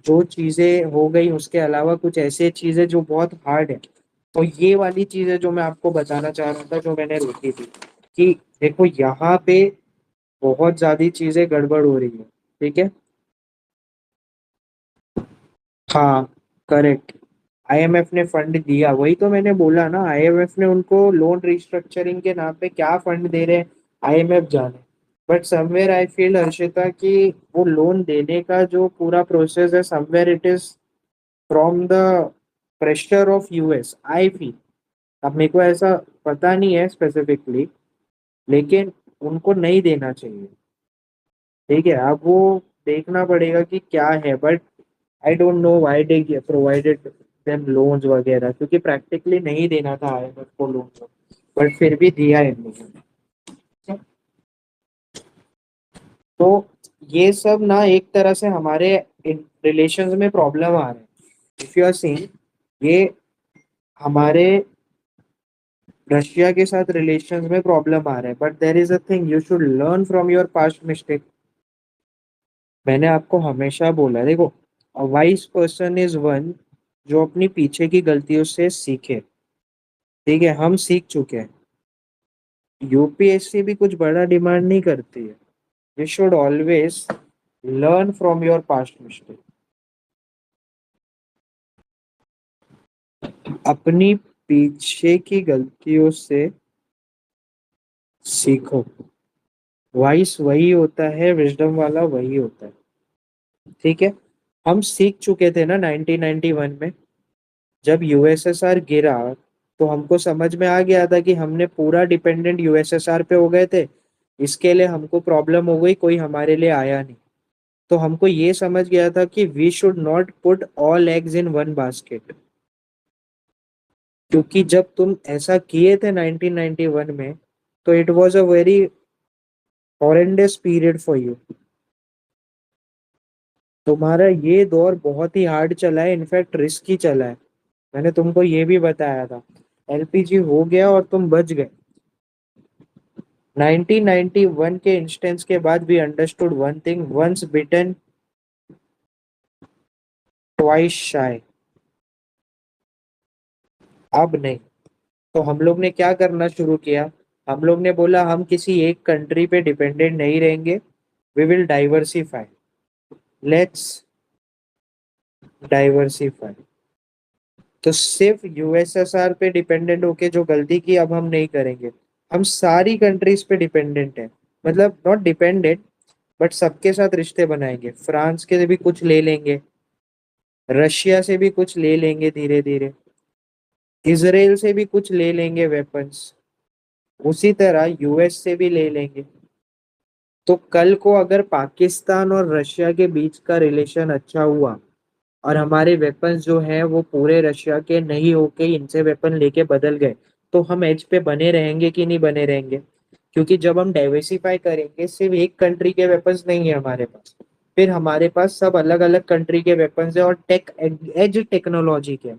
जो चीजें हो गई, उसके अलावा कुछ ऐसे चीजें जो बहुत हार्ड है। तो ये वाली चीजें जो मैं आपको बताना चाह रहा था, जो मैंने रोकी थी, कि देखो यहाँ पे बहुत ज्यादा चीजें गड़बड़ हो रही है। ठीक है, हाँ, करेक्ट। आईएमएफ ने फंड दिया, वही तो मैंने बोला ना, आईएमएफ ने उनको लोन रिस्ट्रक्चरिंग के नाम पे क्या फंड दे रहे हैं, आईएमएफ जाने। But somewhere I feel Harshita कि वो लोन देने का जो पूरा प्रोसेस है, somewhere it is from the pressure of US, I feel. अब मेरे को ऐसा पता नहीं है स्पेसिफिकली, लेकिन उनको नहीं देना चाहिए। ठीक है, अब वो देखना पड़ेगा कि क्या है, but I don't know why they provided them loans वगैरह, क्योंकि प्रैक्टिकली नहीं देना था आईएमएफ को लोन, बट फिर भी दिया है इन लोगों ने। तो ये सब ना एक तरह से हमारे रिलेशंस में प्रॉब्लम आ रहे हैं। इफ यू आर सीइंग, ये हमारे रशिया के साथ रिलेशंस में प्रॉब्लम आ रहा है, but there is a thing, you should learn from your past mistake. मैंने आपको हमेशा बोला, देखो, a wise person is one जो अपनी पीछे की गलतियों से सीखे। ठीक है, हम सीख चुके हैं। यूपीएससी भी कुछ बड़ा डिमांड नहीं करती है। You should always learn from your past mistake. अपनी पीछे की गलतियों से सीखो। वाइस वही होता है, विजडम वाला वही होता है। ठीक है, हम सीख चुके थे ना 1991 में, जब यूएसएसआर गिरा, तो हमको समझ में आ गया था कि हमने पूरा डिपेंडेंट यूएसएसआर पे हो गए थे। इसके लिए हमको प्रॉब्लम हो गई, कोई हमारे लिए आया नहीं। तो हमको ये समझ गया था कि we should not put all eggs in one basket. क्योंकि जब तुम ऐसा किए थे 1991 में, तो it was a very horrendous period for you. तुम्हारा ये दौर बहुत ही हार्ड चला है, इनफैक्ट रिस्की चला है। मैंने तुमको ये भी बताया था। एलपीजी हो गया और तुम बच गए। 1991 के इंस्टेंस के बाद भी अंडरस्टूड वन थिंग, वंस बिटन ट्वाइस शाय। अब नहीं। तो हम लोग ने क्या करना शुरू किया? हम लोग ने बोला हम किसी एक कंट्री पे डिपेंडेंट नहीं रहेंगे, we will diversify, let's diversify. तो सिर्फ यूएसएसआर पे डिपेंडेंट होके जो गलती की, अब हम नहीं करेंगे। हम सारी कंट्रीज पे डिपेंडेंट हैं, मतलब नॉट डिपेंडेंट, बट सबके साथ रिश्ते बनाएंगे। फ्रांस के भी कुछ ले लेंगे, रशिया से भी कुछ ले लेंगे धीरे धीरे, इसराइल से भी कुछ ले लेंगे वेपन्स, उसी तरह यूएस से भी ले लेंगे। तो कल को अगर पाकिस्तान और रशिया के बीच का रिलेशन अच्छा हुआ और हमारे वेपन्स जो है वो पूरे रशिया के नहीं होके इनसे वेपन लेके बदल गए, तो हम एज पे बने रहेंगे कि नहीं बने रहेंगे? क्योंकि जब हम डाइवर्सिफाई करेंगे, सिर्फ एक कंट्री के वेपन्स नहीं है हमारे पास, फिर हमारे पास सब अलग अलग कंट्री के वेपन्स है और टेक एज टेक्नोलॉजी के,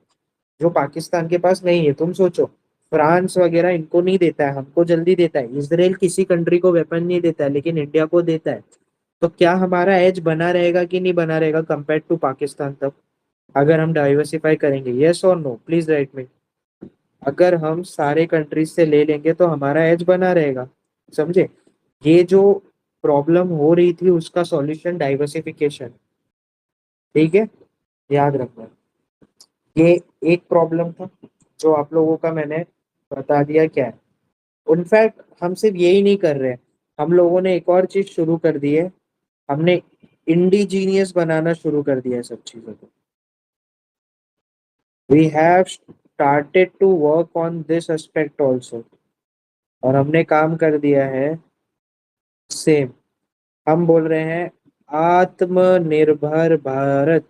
जो पाकिस्तान के पास नहीं है। तुम सोचो, फ्रांस वगैरह इनको नहीं देता है, हमको जल्दी देता है। इसराइल किसी कंट्री को वेपन नहीं देता है, लेकिन इंडिया को देता है। तो क्या हमारा एज बना रहेगा कि नहीं बना रहेगा कंपेयर टू पाकिस्तान तब, अगर हम डाइवर्सिफाई करेंगे? यस और नो, प्लीज राइट मी। अगर हम सारे कंट्रीज से ले लेंगे तो हमारा एज बना रहेगा। समझे? ये जो प्रॉब्लम हो रही थी उसका सॉल्यूशन डाइवर्सिफिकेशन। ठीक है, याद रखना। ये एक प्रॉब्लम था जो आप लोगों का मैंने बता दिया क्या है। इनफैक्ट हम सिर्फ यही नहीं कर रहे हैं, हम लोगों ने एक और चीज शुरू कर दी है। हमने इंडिजीनियस बनाना शुरू कर दिया है सब चीजों को। We have started to work on this aspect also. और हमने काम कर दिया है सेम। हम बोल रहे हैं आत्मनिर्भर भारत।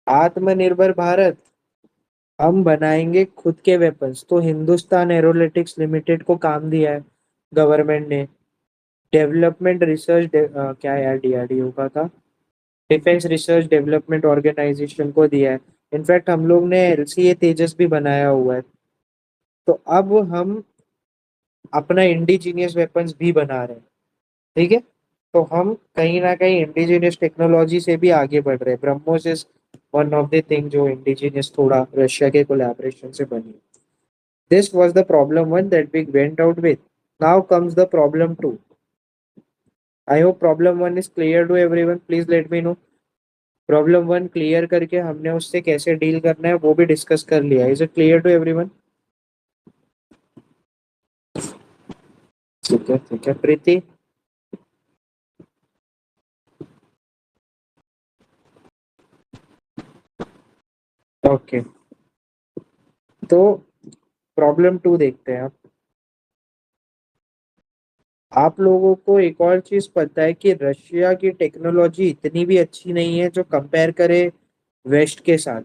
आत्मनिर्भर भारत। हम बनाएंगे खुद के वेपन्स। तो हिंदुस्तान एरोनॉटिक्स लिमिटेड को काम दिया है गवर्नमेंट ने। डेवलपमेंट रिसर्च क्या है यार, डीआरडीओ का था, डिफेंस रिसर्च डेवलपमेंट ऑर्गेनाइजेशन को दिया है। इनफैक्ट हम लोग ने एलसीए तेजस भी बनाया हुआ है। तो अब हम अपना इंडिजीनियस वेपन्स भी बना रहे हैं। ठीक है। तो हम कहीं ना कहीं इंडिजीनियस टेक्नोलॉजी से भी आगे बढ़ रहे हैं। BrahMos is one of the thing जो इंडिजीनियस थोड़ा रशिया के कोलैबोरेशन से बनी। This was the problem one that we went out with. Now comes the problem two. I hope problem one is clear to everyone, please let me know. Problem one clear करके हमने उससे कैसे deal करना है वो भी discuss कर लिया। Is it clear to everyone? ठीक है, ठीक है प्रीति। ओके, तो प्रॉब्लम टू देखते हैं। आप लोगों को एक और चीज पता है कि रशिया की टेक्नोलॉजी इतनी भी अच्छी नहीं है जो कंपेयर करे वेस्ट के साथ,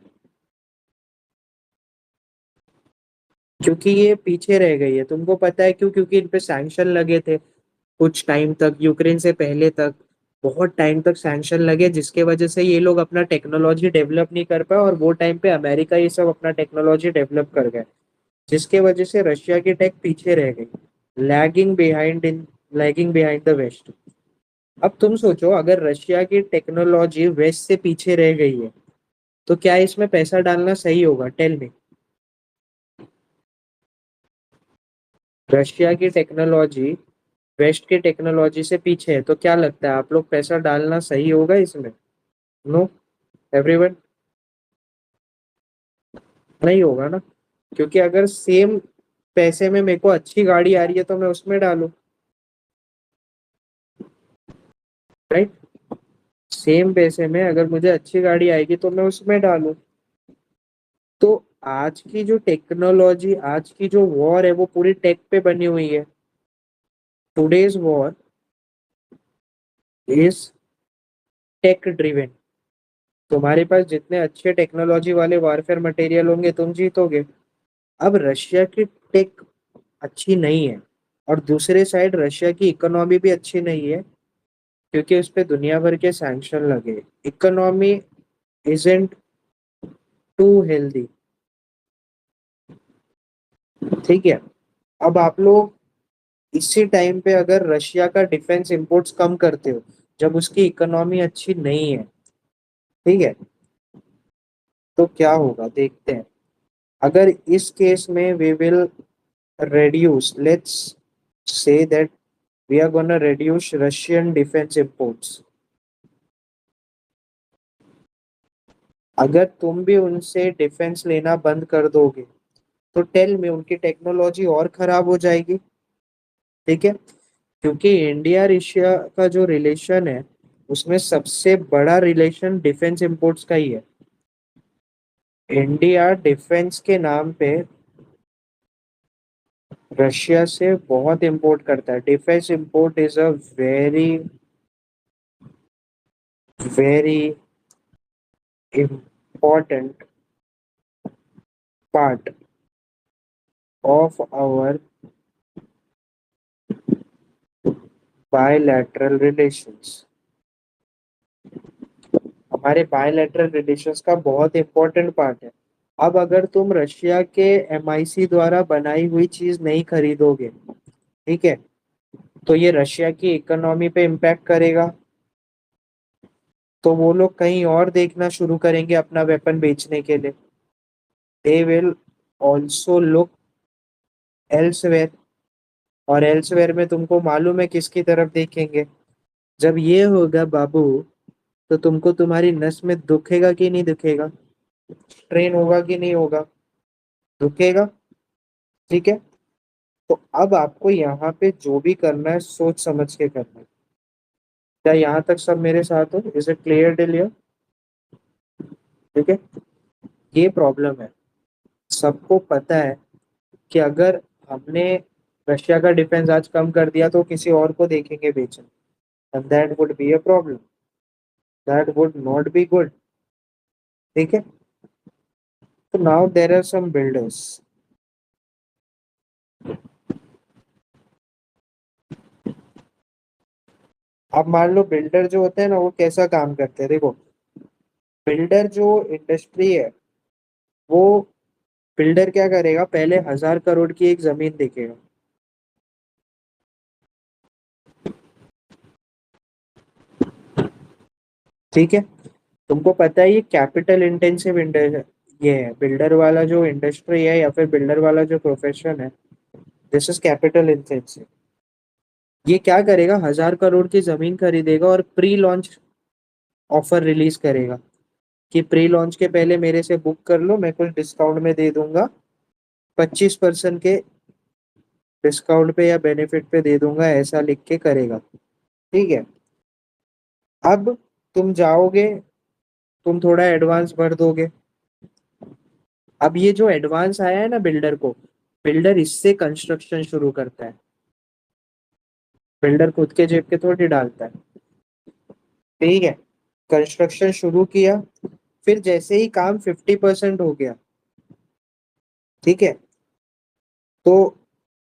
क्योंकि ये पीछे रह गई है। तुमको पता है क्यों? क्योंकि इन पे सैंक्शन लगे थे कुछ टाइम तक, यूक्रेन से पहले तक बहुत टाइम तक सैंक्शन लगे, जिसके वजह से ये लोग अपना टेक्नोलॉजी डेवलप नहीं कर पाए। और वो टाइम पे अमेरिका ये सब अपना टेक्नोलॉजी डेवलप कर गए, जिसके वजह से रशिया की टेक पीछे रह गई, lagging behind in lagging behind the West. अब तुम सोचो, अगर रशिया की टेक्नोलॉजी वेस्ट से पीछे रह गई है, तो क्या इसमें पैसा डालना सही होगा? Tell me. रशिया की टेक्नोलॉजी वेस्ट की टेक्नोलॉजी से पीछे है, तो क्या लगता है आप लोग पैसा डालना सही होगा इसमें? नो, एवरीवन, नहीं होगा ना। क्योंकि अगर सेम पैसे में मेरे को अच्छी गाड़ी आ रही है तो मैं उसमें डालूं। राइट। सेम पैसे में अगर मुझे अच्छी गाड़ी आएगी तो मैं उसमें डालूं। तो आज की जो टेक्नोलॉजी, आज की जो वॉर है वो पूरी टेक पे बनी हुई है। Today's war is tech driven. तुम्हारे पास जितने अच्छे टेक्नोलॉजी वाले वारफेयर मटेरियल होंगे तुम जीतोगे। अब रशिया की टेक अच्छी नहीं है, और दूसरे साइड रशिया की इकोनॉमी भी अच्छी नहीं है, क्योंकि उस पे दुनिया भर के सैंक्शन लगे। Economy isn't too healthy. ठीक है। अब आप लोग इसी टाइम पे अगर रशिया का डिफेंस इंपोर्ट्स कम करते हो, जब उसकी इकोनॉमी अच्छी नहीं है, ठीक है, तो क्या होगा देखते हैं। अगर इस केस में we will reduce, let's say that we are going to reduce Russian defense imports। अगर तुम भी उनसे डिफेंस लेना बंद कर दोगे तो टेल में उनकी टेक्नोलॉजी और खराब हो जाएगी। ठीक है। क्योंकि इंडिया रशिया का जो रिलेशन है उसमें सबसे बड़ा रिलेशन डिफेंस इंपोर्ट्स का ही है। इंडिया डिफेंस के नाम पे रशिया से बहुत इंपोर्ट करता है। Defence import is a very very important part of our bilateral relations। हमारे बायलैटरल रिलेशंस का बहुत इंपॉर्टेंट पार्ट है। अब अगर तुम रशिया के एमआईसी द्वारा बनाई हुई चीज नहीं खरीदोगे, ठीक है, तो ये रशिया की इकोनॉमी पे इम्पैक्ट करेगा। तो वो लोग कहीं और देखना शुरू करेंगे अपना वेपन बेचने के लिए। They will also look elsewhere. और एल्सवेयर में तुमको मालूम है किसकी तरफ देखेंगे। जब ये होगा बाबू, तो तुमको तुम्हारी नस में दुखेगा कि नहीं दुखेगा, स्ट्रेन होगा कि नहीं होगा, दुखेगा। ठीक है। तो अब आपको यहाँ पे जो भी करना है सोच समझ के करना है। क्या यहाँ तक सब मेरे साथ हो? Is it clear deal? ठीक है। ये प्रॉब्लम है। सबको पता है कि अगर हमने रशिया का डिफेंस आज कम कर दिया तो किसी और को देखेंगे बेचना, and that would be a problem, that would not be good. ठीक है। तो now there are some builders. अब मान लो बिल्डर जो होते हैं ना वो कैसा काम करते हैं, देखो। बिल्डर जो इंडस्ट्री है, वो बिल्डर क्या करेगा, पहले 1,000 करोड़ की एक जमीन देखेगा। ठीक है। तुमको पता है ये कैपिटल इंटेंसिव ये है बिल्डर वाला जो इंडस्ट्री है या फिर बिल्डर वाला जो प्रोफेशन है, दिस इज कैपिटल इंटेंसिव। ये क्या करेगा, 1,000 करोड़ की जमीन खरीदेगा और प्री लॉन्च ऑफर रिलीज करेगा कि प्री लॉन्च के पहले मेरे से बुक कर लो, मैं कुछ डिस्काउंट में दे दूंगा, 25% के डिस्काउंट पे या बेनिफिट पे दे दूंगा, ऐसा लिख के करेगा। ठीक है। अब तुम जाओगे, तुम थोड़ा एडवांस भर दोगे। अब ये जो एडवांस आया है ना बिल्डर को, बिल्डर इससे कंस्ट्रक्शन शुरू करता है। बिल्डर खुद के जेब के थोड़ी डालता है। ठीक है। कंस्ट्रक्शन शुरू किया, फिर जैसे ही काम 50% हो गया, ठीक है, तो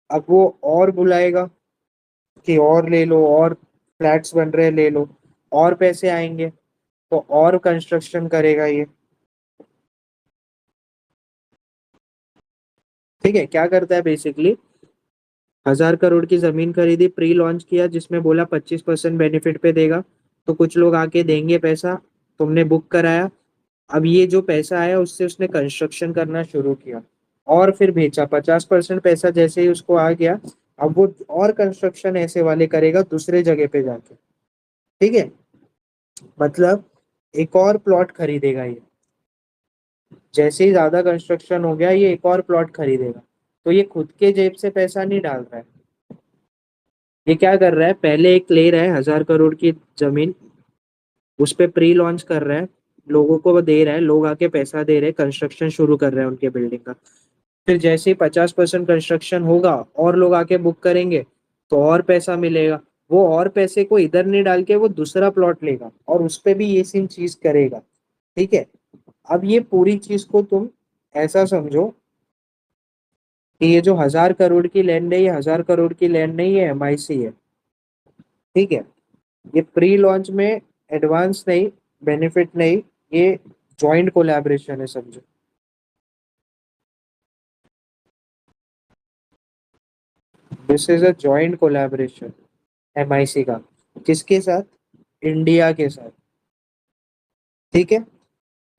अब वो और बुलाएगा कि और ले लो, और फ्लैट्स बन रहे हैं, ले लो, और पैसे आएंगे, तो और कंस्ट्रक्शन करेगा ये। ठीक है। क्या करता है बेसिकली, 1,000 करोड़ की जमीन खरीदी, प्री लॉन्च किया जिसमें बोला 25% बेनिफिट पे देगा, तो कुछ लोग आके देंगे पैसा, तुमने बुक कराया। अब ये जो पैसा आया उससे उसने कंस्ट्रक्शन करना शुरू किया, और फिर बेचा। 50% पैसा जैसे ही उसको आ गया, अब वो और कंस्ट्रक्शन ऐसे वाले करेगा दूसरे जगह पे जाके। ठीक है। मतलब एक और प्लॉट खरीदेगा ये, जैसे ही ज्यादा कंस्ट्रक्शन हो गया ये एक और प्लॉट खरीदेगा। तो ये खुद के जेब से पैसा नहीं डाल रहा है, ये क्या कर रहा है, पहले एक ले रहा है 1,000 करोड़ की जमीन, उस पे प्री लॉन्च कर रहा है, लोगों को वो दे रहा है, लोग आके पैसा दे रहे हैं, कंस्ट्रक्शन शुरू कर रहे हैं उनके बिल्डिंग का। फिर जैसे ही 50% कंस्ट्रक्शन होगा और लोग आके बुक करेंगे तो और पैसा मिलेगा। वो और पैसे को इधर नहीं डाल के वो दूसरा प्लॉट लेगा और उस पे भी ये सेम चीज करेगा। ठीक है। अब ये पूरी चीज को तुम ऐसा समझो कि ये जो 1,000 करोड़ की लैंड है, ये 1,000 करोड़ की लैंड नहीं है, एमआईसी है। ठीक है। ये प्री लॉन्च में एडवांस नहीं, बेनिफिट नहीं, ये जॉइंट कोलैबोरेशन है, समझो। This is a joint collaboration MIC का। किसके साथ? इंडिया के साथ। ठीक है।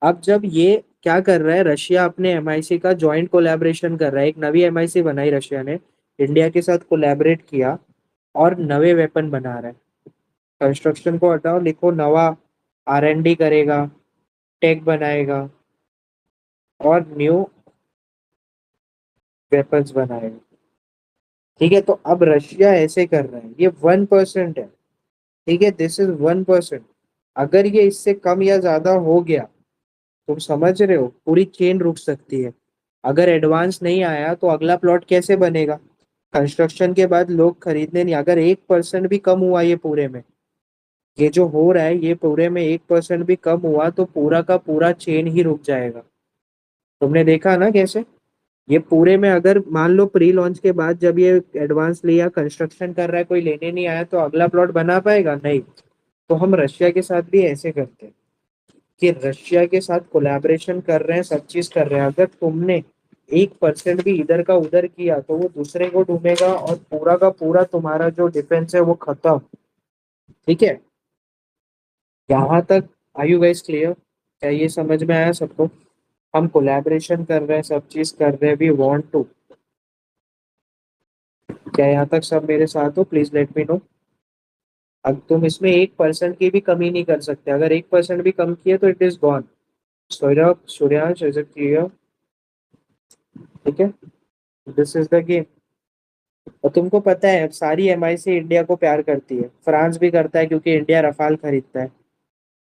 अब जब ये क्या कर रहा है, रशिया अपने एमआईसी का जॉइंट कोलैबोरेशन कर रहा है, एक नवी एमआईसी बनाई रशिया ने, इंडिया के साथ कोलैबोरेट किया और नवे वेपन बना रहा है। कंस्ट्रक्शन को हटाओ, लिखो नवा आर एन डी करेगा, टेक बनाएगा और न्यू वेपन्स बनाएगा। ठीक है। तो अब रशिया ऐसे कर रहा है, ये 1% है। ठीक है, दिस इज 1%। अगर ये इससे कम या ज्यादा हो गया, तुम समझ रहे हो, पूरी चेन रुक सकती है। अगर एडवांस नहीं आया तो अगला प्लॉट कैसे बनेगा? कंस्ट्रक्शन के बाद लोग खरीदने नहीं, अगर 1% भी कम हुआ ये पूरे में, ये जो हो रहा है ये पूरे में 1% भी कम हुआ तो पूरा का पूरा चेन ही रुक जाएगा। तुमने देखा ना कैसे? ये पूरे में अगर मान लो प्री लॉन्च के बाद जब ये एडवांस लिया, कंस्ट्रक्शन कर रहा है, कोई लेने नहीं आया, तो अगला प्लॉट बना पाएगा नहीं। तो हम रशिया के साथ भी ऐसे करते हैं कि रशिया के साथ कोलैबोरेशन कर रहे हैं, सब चीज कर रहे हैं। अगर तुमने 1% भी इधर का उधर किया तो वो दूसरे को ढूंढेगा और पूरा का पूरा तुम्हारा जो डिफेंस है वो खत्म। ठीक है। यहाँ तक आर यू गाइस क्लियर? क्या ये समझ में आया सबको? हम कोलैबोरेशन कर रहे हैं, सब चीज कर रहे हैं, वी वांट टू। क्या यहाँ तक सब मेरे साथ हो? Please let me know. अब तुम इसमें 1% की भी कमी नहीं कर सकते, अगर 1% भी कम किए तो it is gone. Saurabh, Suryansh, is it clear? ठीक है। This is the game. और तुमको पता है, अब सारी एमआईसी इंडिया को प्यार करती है, फ्रांस भी करता है क्योंकि इंडिया रफाल खरीदता है।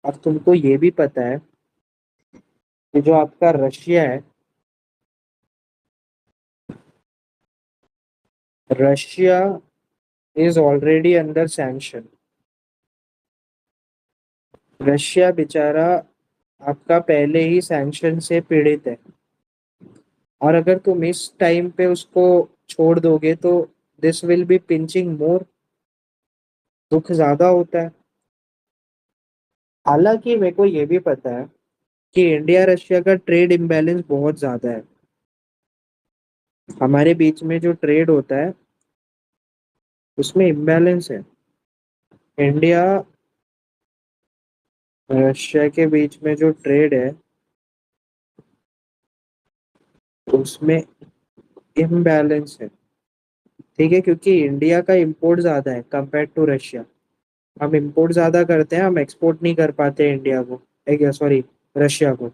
अब तुमको ये भी पता है कि जो आपका रशिया है, Russia is already under sanction. Russia बेचारा आपका पहले ही सैंक्शन से पीड़ित है। और अगर तुम इस टाइम पे उसको छोड़ दोगे तो दिस विल बी पिंचिंग मोर, दुख ज्यादा होता है। हालांकि मेरे को ये भी पता है कि इंडिया रशिया का ट्रेड इम्बैलेंस बहुत ज्यादा है। हमारे बीच में जो ट्रेड होता है उसमें इम्बैलेंस है। इंडिया रशिया के बीच में जो ट्रेड है उसमें इम्बैलेंस है। ठीक है, क्योंकि इंडिया का इंपोर्ट ज्यादा है कंपेयर टू रशिया। हम इंपोर्ट ज्यादा करते हैं, हम एक्सपोर्ट नहीं कर पाते इंडिया को, सॉरी, रशिया को।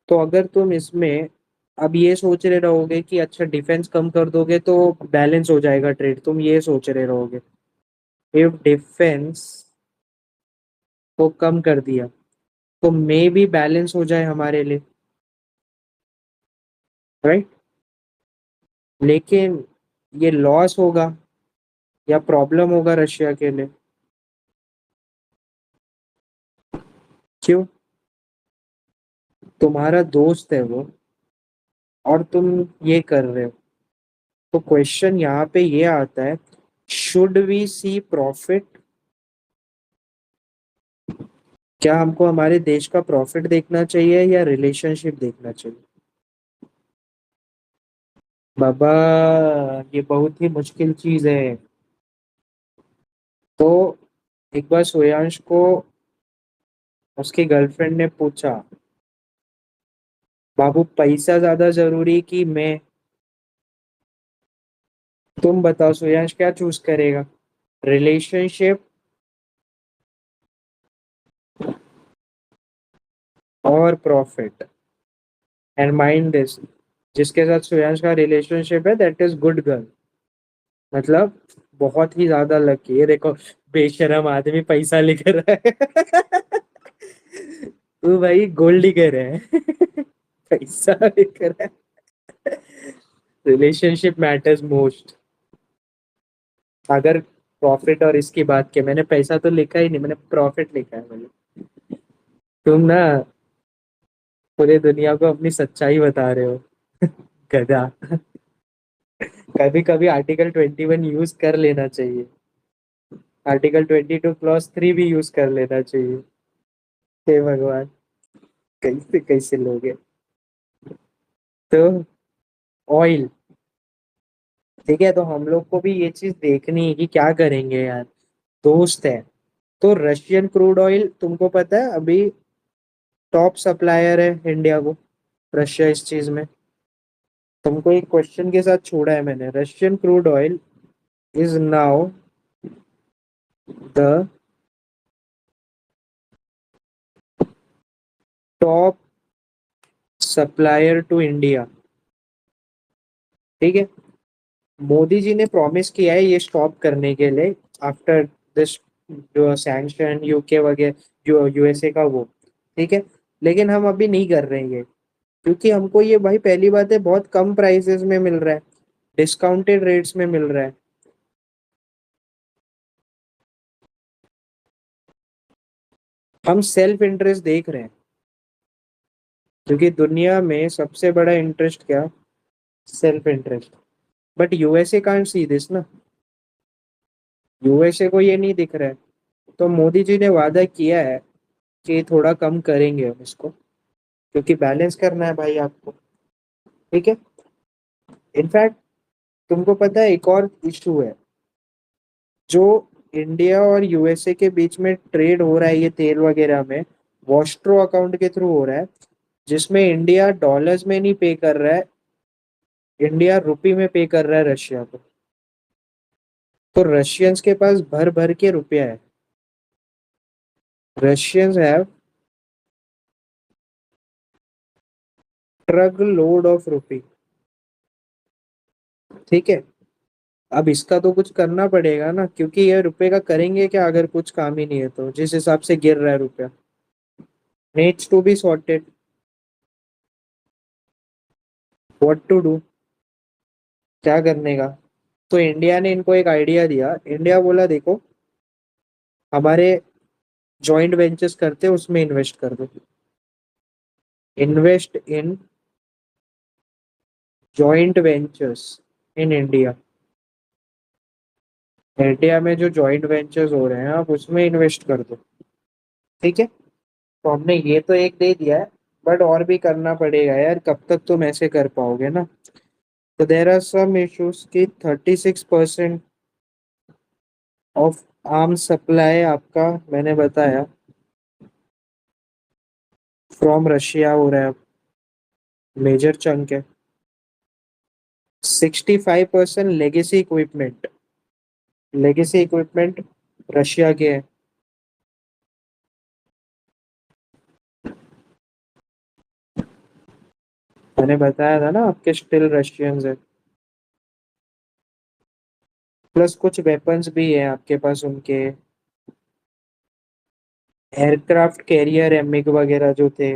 तो अगर तुम इसमें अब ये सोच रहे रहोगे कि अच्छा डिफेंस कम कर दोगे तो बैलेंस हो जाएगा ट्रेड, तुम ये सोच रहे रहोगे। इफ डिफेंस को कम कर दिया तो मे भी बैलेंस हो जाए हमारे लिए, राइट? लेकिन ये लॉस होगा या प्रॉब्लम होगा रशिया के लिए। क्यों? तुम्हारा दोस्त है वो और तुम ये कर रहे हो। तो क्वेश्चन यहाँ पे ये आता है, शुड वी सी प्रॉफिट? क्या हमको हमारे देश का प्रॉफिट देखना चाहिए या रिलेशनशिप देखना चाहिए? बाबा, ये बहुत ही मुश्किल चीज है। तो एक बार सोयांश को उसकी गर्लफ्रेंड ने पूछा, बाबू पैसा ज्यादा जरूरी कि मैं? तुम बताओ सोयांश क्या चूज करेगा, रिलेशनशिप और प्रॉफिट? एंड माइंड दिस, जिसके साथ सोयांश का रिलेशनशिप है दैट इज गुड गर्ल, मतलब बहुत ही ज्यादा लकी है। देखो, बेशरम आदमी पैसा लेकर रहा है। तू भाई गोल्ड डिगर है। पैसा लेकर है। Relationship matters most. अगर प्रॉफिट और इसकी बात की, मैंने पैसा तो लिखा ही नहीं, मैंने प्रॉफिट लिखा है मैंने। तुम ना पूरे दुनिया को अपनी सच्चाई बता रहे हो। गधा। कभी कभी आर्टिकल 21 यूज कर लेना चाहिए। आर्टिकल 22 क्लॉज 3 भी यूज कर लेना चाहिए। हे भगवान, कैसे कैसे लोग हैं। तो ऑयल, ठीक है, तो हम लोग को भी ये चीज देखनी है कि क्या करेंगे यार। दोस्त है। तो रशियन क्रूड ऑयल तुमको पता है अभी टॉप सप्लायर है इंडिया को, रशिया इस चीज में। तुमको एक क्वेश्चन के साथ छोड़ा है मैंने, Russian crude oil is now the top supplier to India. ठीक है। मोदी जी ने प्रॉमिस किया है ये स्टॉप करने के लिए, आफ्टर दिस जो सैंक्शन यूके वगैरह, जो यूएसए का वो। ठीक है। लेकिन हम अभी नहीं कर रहे हैं ये, क्योंकि हमको ये भाई पहली बात है बहुत कम प्राइसेस में मिल रहा है, डिस्काउंटेड रेट्स में मिल रहा है। हम सेल्फ इंटरेस्ट देख रहे हैं, क्योंकि दुनिया में सबसे बड़ा इंटरेस्ट क्या, self interest. But USA can't see this ना, यूएसए को ये नहीं दिख रहा है। तो मोदी जी ने वादा किया है कि थोड़ा कम करेंगे हम इसको, क्योंकि बैलेंस करना है भाई आपको। ठीक है। इनफैक्ट तुमको पता है एक और इशू है, जो इंडिया और यूएसए के बीच में ट्रेड हो रहा है ये तेल वगैरह में, वॉस्ट्रो अकाउंट के थ्रू हो रहा है, जिसमें इंडिया डॉलर्स में नहीं पे कर रहा है, इंडिया रुपी में पे कर रहा है रशिया को। तो रशियंस के पास भर भर के रुपया है। Russians have truck load of rupee. ठीक है। अब इसका तो कुछ करना पड़ेगा ना, क्योंकि ये रुपए का करेंगे क्या अगर कुछ काम ही नहीं है, तो जिस हिसाब से गिर रहा है रुपया, needs to be sorted. What to do, क्या करने का। तो इंडिया ने इनको एक आइडिया दिया, इंडिया बोला देखो हमारे जॉइंट वेंचर्स करते हैं, उसमें इन्वेस्ट कर दो। Invest in joint ventures in India. India में जो जॉइंट वेंचर्स हो रहे हैं आप उसमें इन्वेस्ट कर दो। ठीक है। तो हमने ये तो एक दे दिया है, बट और भी करना पड़ेगा यार, कब तक तुम ऐसे कर पाओगे ना। तो देर आर सम इश्यूज की 36% ऑफ आर्म सप्लाई आपका, मैंने बताया, फ्रॉम रशिया हो रहा है, मेजर चंक है। 65% legacy equipment, legacy equipment Russia के हैं। मैंने बताया था ना आपके स्टिल रशियंस है, प्लस कुछ वेपन्स भी है आपके पास उनके, एयरक्राफ्ट कैरियर है मिग वगैरह जो थे।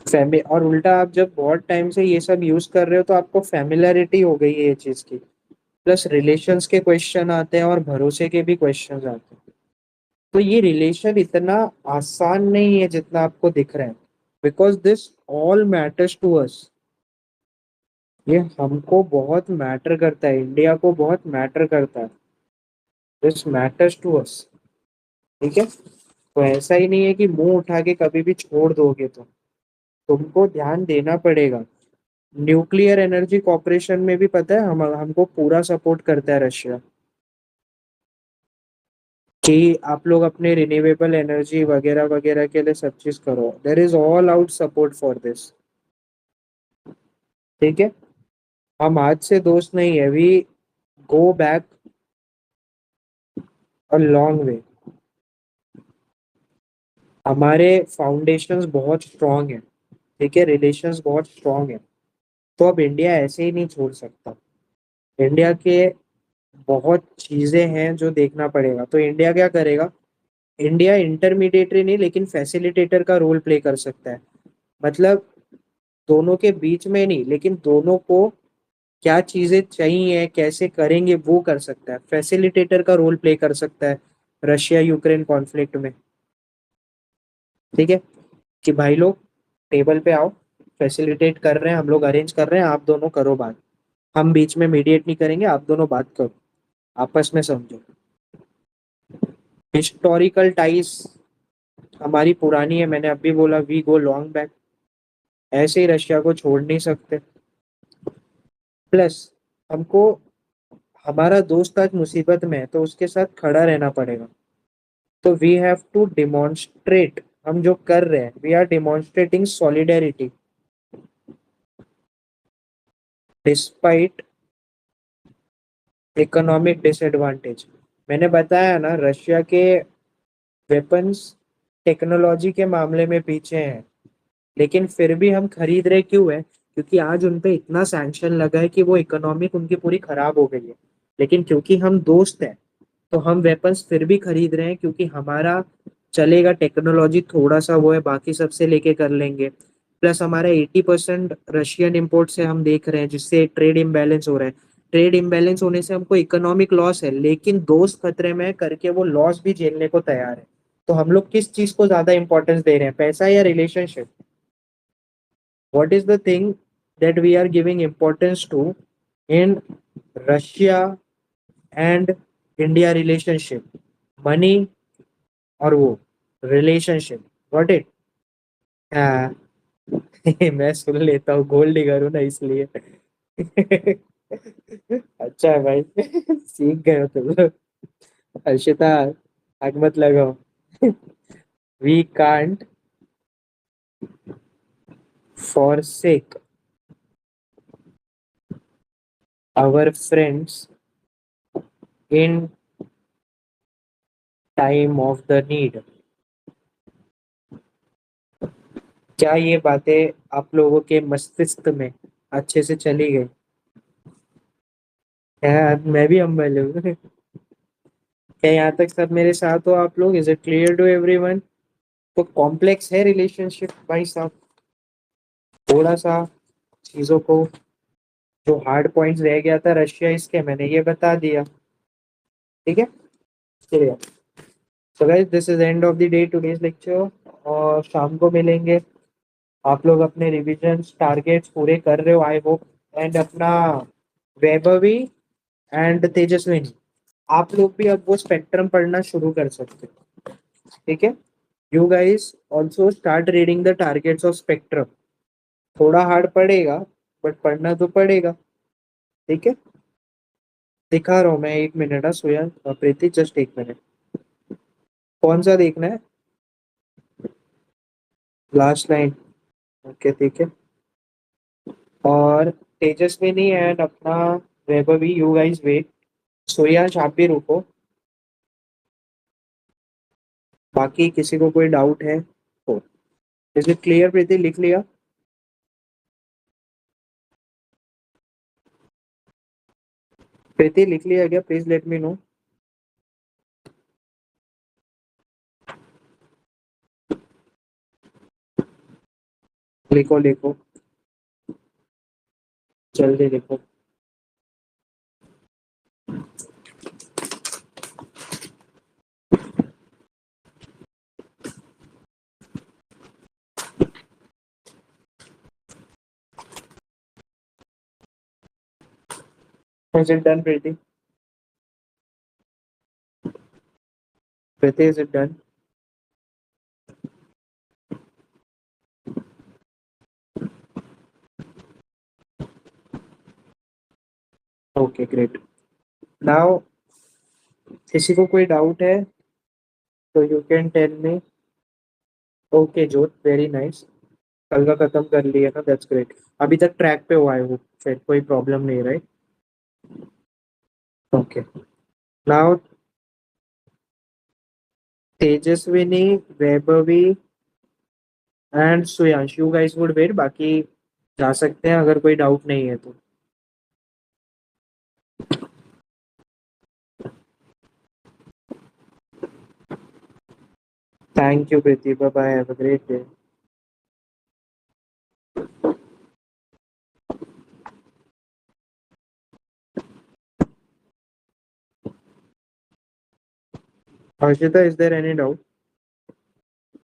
फैमिली और उल्टा आप जब बहुत टाइम से ये सब यूज कर रहे हो तो आपको फैमिलैरिटी हो गई है ये चीज की। प्लस रिलेशंस के क्वेश्चन आते हैं और भरोसे के भी क्वेश्चन आते हैं। तो ये रिलेशन इतना आसान नहीं है जितना आपको दिख रहा है, because this all matters to us. ये हमको बहुत मैटर करता है, इंडिया को बहुत मैटर करता है। This matters to us. ठीक है। तो ऐसा ही नहीं है कि मुंह उठा के कभी भी छोड़ दोगे, तो तुमको ध्यान देना पड़ेगा। न्यूक्लियर एनर्जी कॉर्पोरेशन में भी पता है हम हमको पूरा सपोर्ट करता है रशिया, कि आप लोग अपने रिन्यूएबल एनर्जी वगैरह वगैरह के लिए सब चीज करो, there is all out support for this. ठीक है। हम आज से दोस्त नहीं है, we go back a long way. हमारे फाउंडेशंस बहुत स्ट्रांग है। ठीक है, रिलेशंस बहुत स्ट्रांग है। तो अब इंडिया ऐसे ही नहीं छोड़ सकता। इंडिया के बहुत चीजें हैं जो देखना पड़ेगा। तो इंडिया क्या करेगा? इंडिया इंटरमीडिएटरी नहीं लेकिन फैसिलिटेटर का रोल प्ले कर सकता है। मतलब दोनों के बीच में नहीं, लेकिन दोनों को क्या चीजें चाहिए कैसे करेंगे वो कर सकता है। फैसिलिटेटर का रोल प्ले कर सकता है रशिया यूक्रेन कॉन्फ्लिक्ट में। ठीक है, कि भाई लोग टेबल पे आओ, फैसिलिटेट कर रहे हैं हम लोग, अरेंज कर रहे हैं, आप दोनों करो बात। हम बीच में मीडिएट नहीं करेंगे, आप दोनों बात करो, आपस में समझो। हिस्टोरिकल टाइज हमारी पुरानी है, मैंने अभी बोला वी गो लॉन्ग बैक। ऐसे ही रशिया को छोड़ नहीं सकते। प्लस हमको, हमारा दोस्त आज मुसीबत में है तो उसके साथ खड़ा रहना पड़ेगा। तो वी हैव टू डिमॉन्स्ट्रेट, हम जो कर रहे हैं we are demonstrating solidarity despite economic disadvantage. मैंने बताया ना, रशिया के वेपन्स टेक्नोलॉजी के मामले में पीछे हैं, लेकिन फिर भी हम खरीद रहे क्यों है? क्योंकि आज उन पे इतना सैंक्शन लगा है कि वो इकोनॉमिक उनकी पूरी खराब हो गई है। लेकिन क्योंकि हम दोस्त हैं तो हम वेपन्स फिर भी खरीद रहे हैं, क्योंकि हमारा चलेगा, टेक्नोलॉजी थोड़ा सा वो है, बाकी सबसे लेके कर लेंगे। प्लस हमारा 80% रशियन इम्पोर्ट से हम देख रहे हैं, जिससे ट्रेड इम्बैलेंस हो रहा है। ट्रेड इम्बैलेंस होने से हमको इकोनॉमिक लॉस है, लेकिन दोस्त खतरे में है करके वो लॉस भी झेलने को तैयार है। तो हम लोग किस चीज को ज्यादा इंपॉर्टेंस दे रहे हैं, पैसा या relationship? What is the thing that we are giving importance to in Russia and India relationship? Money और वो रिलेशनशिप? Got it? हाँ। मैं सुन लेता हूँ, गोल्ड डिगर हूँ ना इसलिए। अच्छा है भाई, सीख गए हो तुम लोग। हर्षिता, आग मत लगाओ। We can't forsake our friends in time of the need। क्या ये बातें आप लोगों के मस्तिष्क में अच्छे से चली गई? मैं भी अम्बल हूँ। क्या यहाँ तक सब मेरे साथ हो आप लोग? Is it clear to everyone? तो कॉम्प्लेक्स है रिलेशनशिप भाई साहब। थोड़ा सा चीजों को, जो हार्ड पॉइंट्स रह गया था रशिया इसके, मैंने ये बता दिया। ठीक है, चलिए। So guys, this is end of the day today's lecture. और शाम को मिलेंगे। आप लोग अपने रिविजन टारगेट्स पूरे कर रहे हो आई होप। एंड अपना वैभवी एंड तेजस्विनी, आप लोग भी अब वो स्पेक्ट्रम पढ़ना शुरू कर सकते हो। ठीक है, you guys also start reading the targets of spectrum. थोड़ा हार्ड पड़ेगा, बट पढ़ना तो पड़ेगा। ठीक है, दिखा रहा हूँ मैं, 1 मिनट। सोया प्रीति, जस्ट 1 मिनट। कौन सा देखना है? Last line. ओके, ठीक है। और तेजस्विनी एंड अपना वैभवी, यू गाइस वेट। सोयांश आप भी रुको। बाकी किसी को कोई डाउट है तो? Is it clear Preeti? लिख लिया? प्रीति लिख लिया क्या? Please let me know. लिखो लिखो, जल्दी लिखो। Is it done Preeti? Preeti, is it done? Okay, great. Now किसी को कोई डाउट है तो you can tell me. Okay Jot, very nice. कल का खत्म कर लिया ना, दैट्स ग्रेट। अभी तक ट्रैक पे हुआ है वो, फिर कोई प्रॉब्लम नहीं, right? Okay, now Tejaswini, Vaibhavi and Suyansh, you guys would wait. बाकी जा सकते हैं अगर कोई डाउट नहीं है तो। Thank you Preeti, bye bye, have a great day. Harshita, is there any doubt?